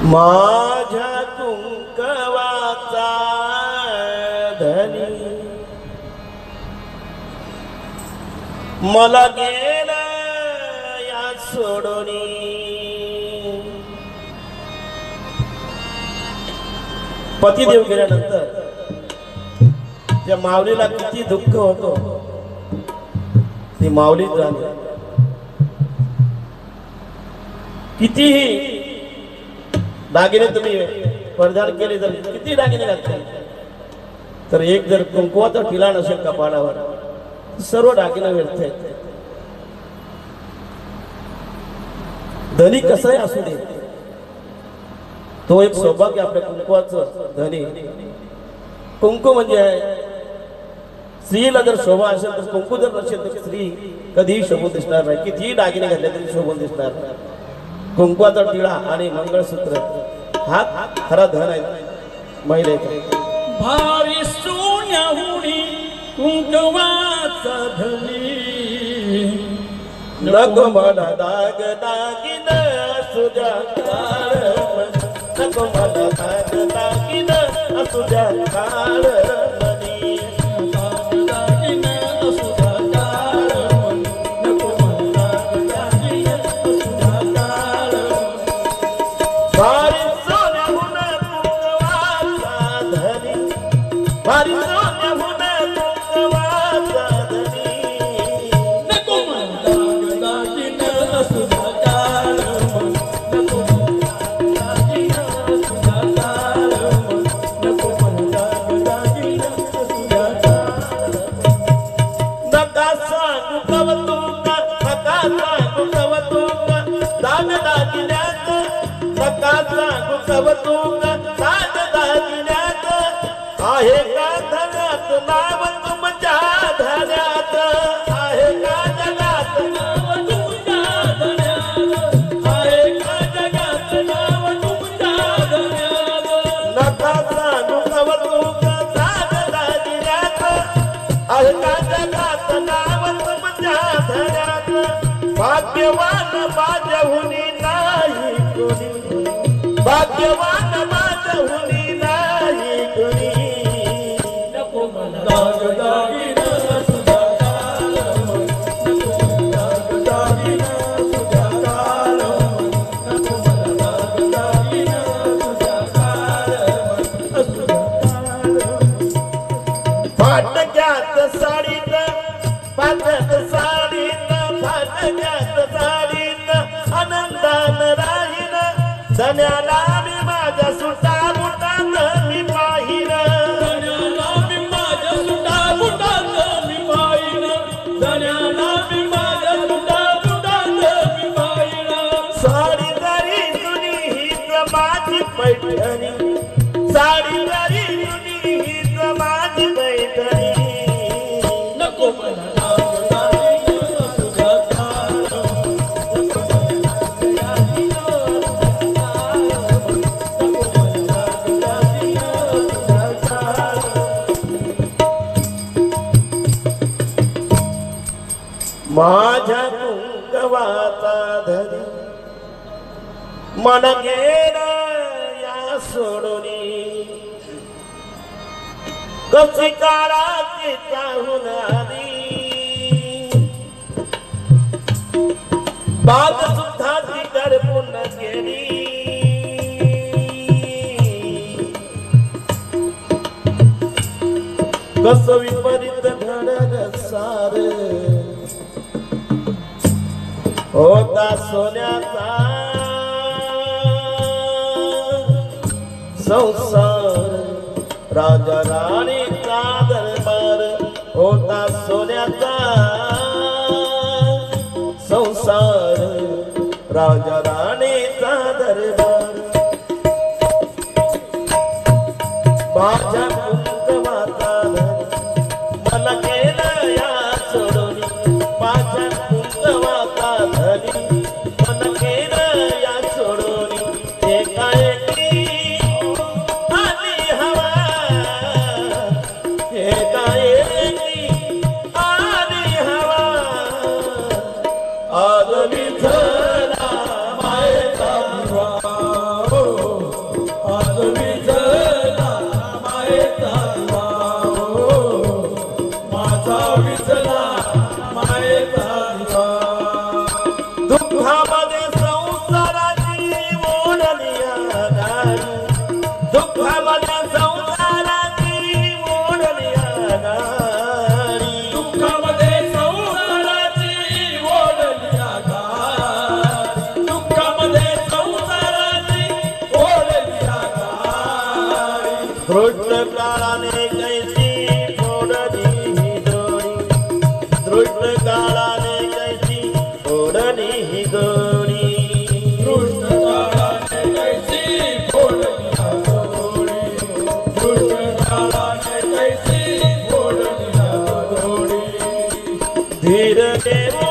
माझ्या कुंकवाचा धनी मला गेला या सोडोनी पतिदेव गेल्यानंतर त्या माऊलीला किती दुःख होतो ती माऊलीच झाली कितीही दागिने तुम्ही परिधान केले तर किती दागिने घातले तर एक जर कुंकवाचा टिला नसेल कपाळावर सर्व दागिने व्यर्थ आहेत धनी कसंही असू दे तो एक सौभाग्य आपल्या कुंकवाचं धनी कुंकू म्हणजे आहे स्त्रीला जर शोभा असेल तर कुंकू जर नसेल तर स्त्री कधीही शोभून दिसणार नाही कितीही दागिने घातले तरी शोभून दिसणार नाही कुंकवाचा टिळा आणि मंगळसूत्र हा खरा धन आहे महिलेचा भारी सोन्याहुनी कुंकवाचा धनी नको मला दाग दागिन असुद्या काळ नको मला दाग दागिन असुद्या काळ मनी दागिने असुद्या काळ नको मला दागिने असुद्या काळ भारी सोन्याहून कुंकवाचा धनी भारी सोन्याहून कुंकवाचा धनी नको मला दागिने असुद्या काळ नको मला दागिने असुद्या काळ नको मला दागिने असुद्या काळ नका सांगू कवतुक नका सांगू कवतुक दाग दागिन्यात नका सांगू कवतुक दाग दागिन्यात आहे का धन्यात नाव तुमच्या धन्यात आहे का जगात नाव तुमच्या धन्यात आहे का जगात नाव तुमच्या धन्यात नका सांगू कवतुक दाग दागिन्यात आहे का जगात नाव तुमच्या धन्यात भाग्यवान माझ्याहुनी नाही कोणी भाग्यवान माझ्याहुनी नाही कोणी नको मला दाग दागिने असुद्या काळ नको मला दाग दागिने असुद्या काळ नको मला दाग दागिने असुद्या काळ असुद्या काळ फाटक्यात साडीत फाटक्यात साडीत फाटक्यात साडीत आनंदान राहीन धन्याला मी माझ्या सुटा बुटात मी पाहिन धन्याला मी माझ्या सुटा बुटात मी पाहिन धन्याला मी माझ्या सुटा बुटात मी पाहिन साडी जरी तुनी हीच माझी पैठणी साडी जरी तुनी हीच माझी पैठणी नको मला दाग दागिने असुद्या काळ नको मला दाग दागिने असुद्या काळ नको माझ्या कुंकवाचा धरी मन घेण या सोडूनी कशी काळाची चाहून आली बाग सुद्धा ती करपून गेली कस विपरीत घडलं सार होता सोन्याचा संसार राजा राणीचा दरबार होता सोन्याचा संसार राजा राणीचा दरबार माझ्या कुंकवाचा मला केलं या सोडून माझ्या कुंकवाचा धनी मला केलं या सोडून एकाएकी आली हवा एकाएकी आली हवा आज विठला मायेचा दिवा आज विठला मायेचा दिवा माझा विठला मायेचा दिवा दुःखामध्ये संसाराची ओढली गाडी दुःखामध्ये संसाराची ओढली गाडी दुःखामध्ये संसाराची ओढली गाडी दुःखामध्ये संसाराची ओढली गाडी दृष्ट काळाने कैसी फोडली ही दोरी दृष्ट काळाने कैसी फोडली ही दोरी दृष्ट काळाने कैसी फोडली ही दोरी दृष्ट काळाने कैसी फोडली ही दोरी धीर देवो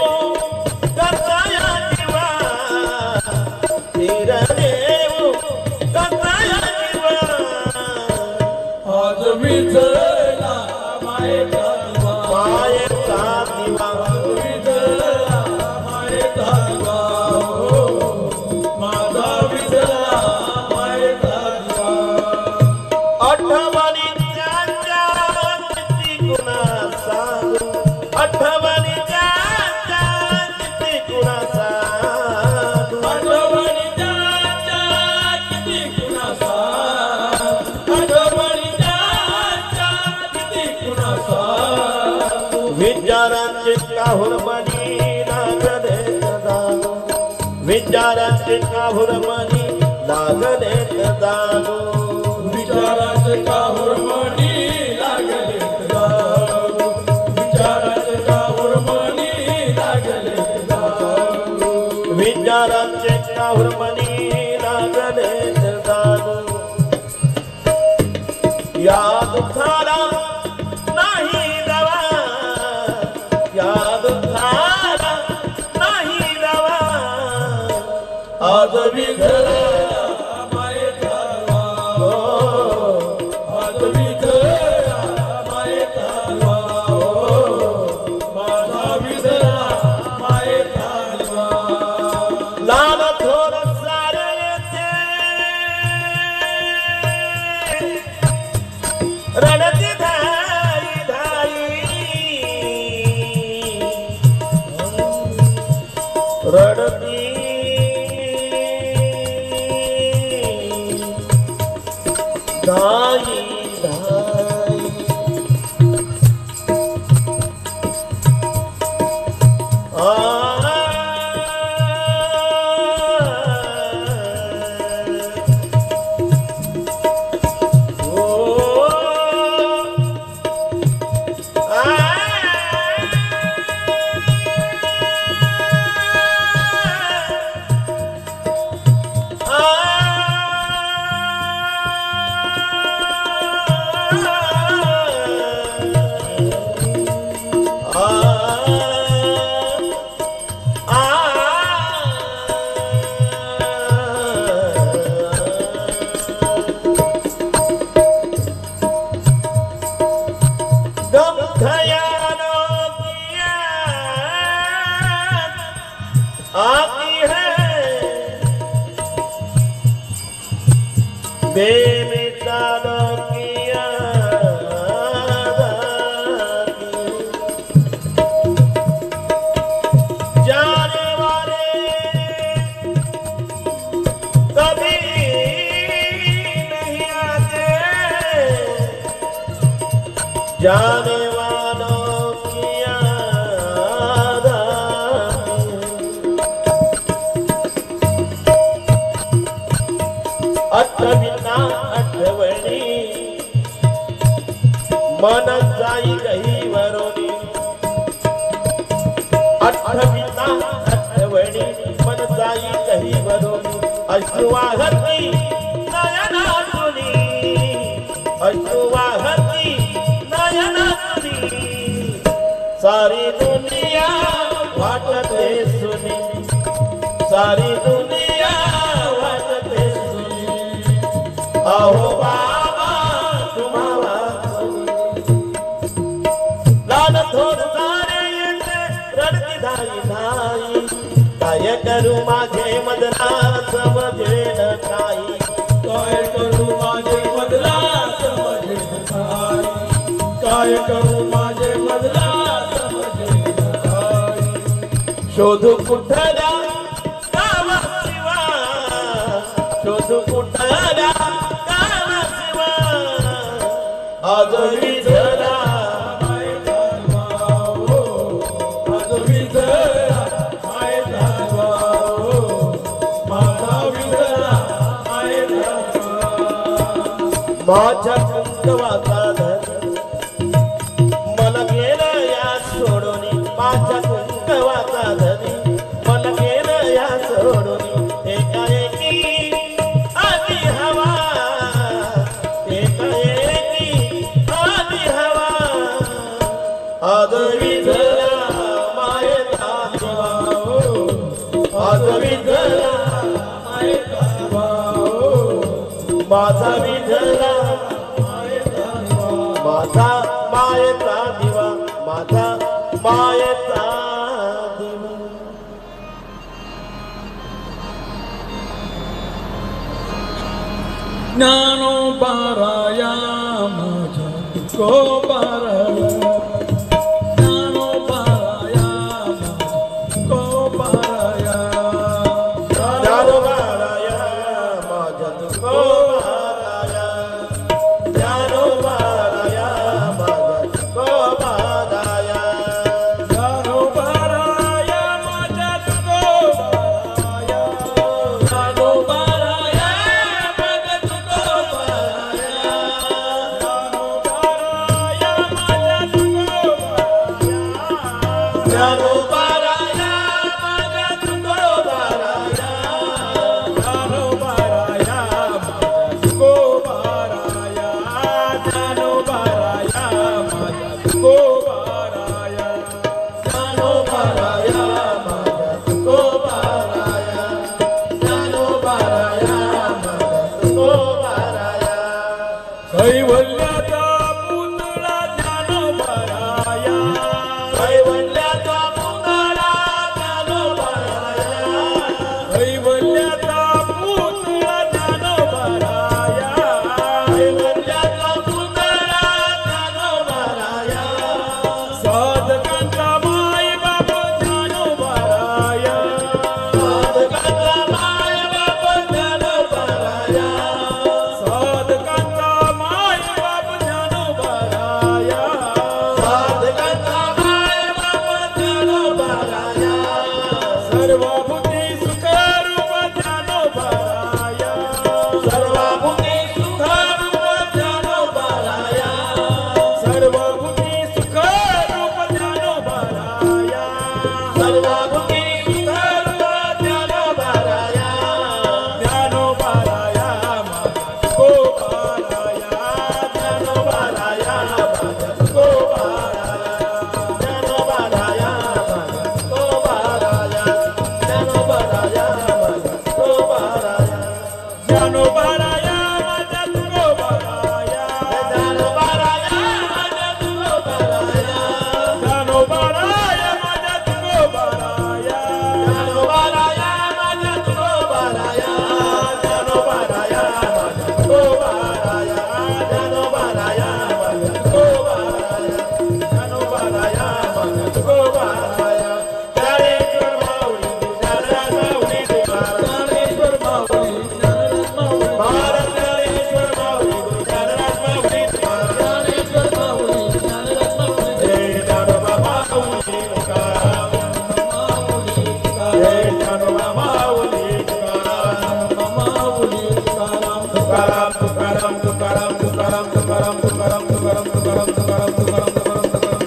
कसाया जीवा धीर देवो कसाया जीवा आज विठला मायेचा दिवा मायेचा दिवा विठला मायेचा दिवा माझा विठला मायेचा दिवा आठवणीच्या किती गुणा सांगू आठवणीच्या किती गुणा सांगू आठवणीच्या किती गुणा सांगू आठवणीच्या किती गुणा सांगू विचारांचे काहुरमणी लागले दागो विचारांचे काहुरमणी लागले दागो विचारांचे काहुरमणी लागले दागो विचारांचे काहुरमणी लागले दागो विचारांचे काहुरमणी लागले दागो या दुःखाला नाही दवा या दुःखाला नाही दवा आज विठला मायेचा दिवा आज विठला मायेचा दिवा माझा विठला मायेचा दिवा लाल थोर सारे येते रडती धाई धाई रडती धाई धाई बेमिसाल किया जाने वाले कभी नहीं आते, जाने वालों की याद आठविना आठवणी मन जाई गई वरोनी, आठविना आठवणी मन जाई गई वरोनी, अश्रुवाहती नयनातुनी, अश्रुवाहती नयनातुनी, सारी दुनिया वाटते सुनी, सारी दुनिया वाटते सुनी, अहो बाबा तुम्हाला लाल थोर सारे येते रडती धाई धाई, काय करू माझे मदला समजेन काही, काय करू माझे मधला समजेन काय, काय करू माझे मधला समजेन काय, शोधू कुठल्या गावाशिवा, शोधू कुठल्या गावाशिवा, आज विझला माझ्या कुंकवाचा धन मला गेलं या सोडून, माझ्या कुंकवाचा धनी मला गेलं या सोडून, एकाएकी आली हवा, एकाएकी आली हवा, आज विझला मायेचा दिवा, आज विझला मायेचा दिवा, माझा विझला माझा मायेचा दिवा, माझा मायेचा दिवा. ज्ञानोबाराया माझ्या तुकोबाराया, ज्ञानोबाराया माझ्या तुकोबाराया, ज्ञानोबाराया माझ्या तुकोबाराया, ज्ञानोबाराया माझ्या तुकोबाराया, ज्ञानोबाराया माझ्या तुकोबाराया, ज्ञानोबाराया माझ्या तुकोबाराया, तुकाराम तुकाराम तुकाराम तुकाराम तुकाराम तुकाराम तुकाराम तुकाराम तुकाराम तुकाराम तुकाराम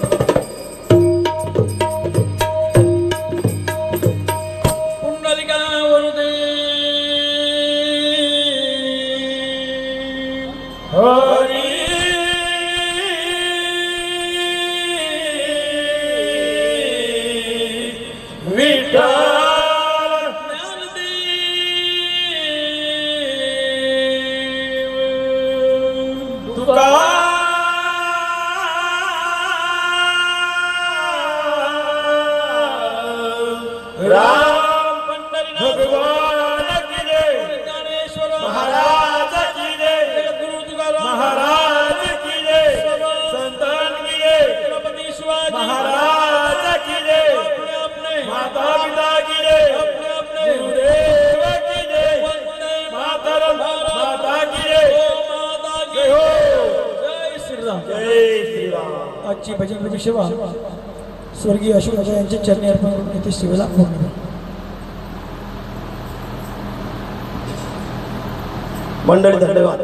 पुंडलिका वरुदे हरी राम पंढरीनाथ भगवान की जय ज्ञानेश्वर महाराज की जय गुरु तुकाराम महाराज की जय संतान की जय छत्रपती शिवाजी महाराज की जय अपने माता पिता की जय अपने गुरुदेव की जय मातरम माता की जय माता की हो जय श्रीराम जय श्रीराम। आजची भजन सेवा स्वर्गीय अशोक राजा यांच्या चरणी अर्पण करून येथे सेवेला पूर्ण मंडळी धन्यवाद।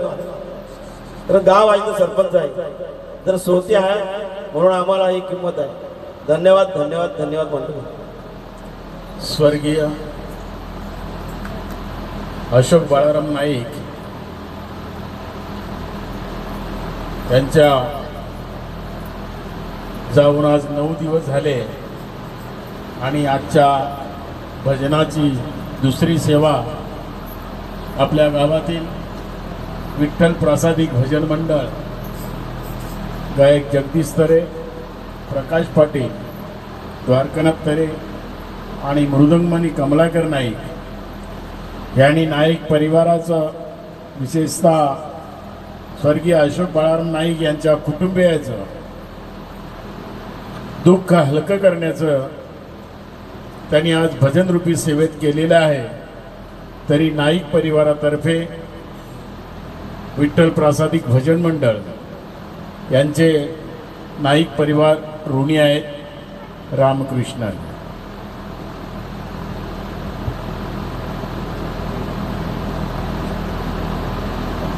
तर गाव आहे तर सरपंच आहे, जर सोते आहे म्हणून आम्हाला ही किंमत आहे। धन्यवाद धन्यवाद धन्यवाद मंडळी। स्वर्गीय अशोक बाळाराम नाईक यांच्या जाऊन आज 9 दिवस झाले आणि आजच्या भजनाची दुसरी सेवा आपल्या गावातील विठ्ठल प्रासादिक भजन मंडळ, गायक जगदीश तरे, प्रकाश पाटील, द्वारकानाथ तरे आणि मृदंगमणी कमलाकर नाईक यांनी नाईक परिवाराचं, विशेषतः स्वर्गीय अशोक बाळाराम नाईक यांच्या कुटुंबियाचं दुःख हलकं करण्याचं त्यांनी आज भजनरूपी सेवेत केलेलं आहे। तरी नाईक परिवारातर्फे विठ्ठल प्रासादिक भजन मंडळ यांचे नाईक परिवार ऋणी आहेत। रामकृष्ण।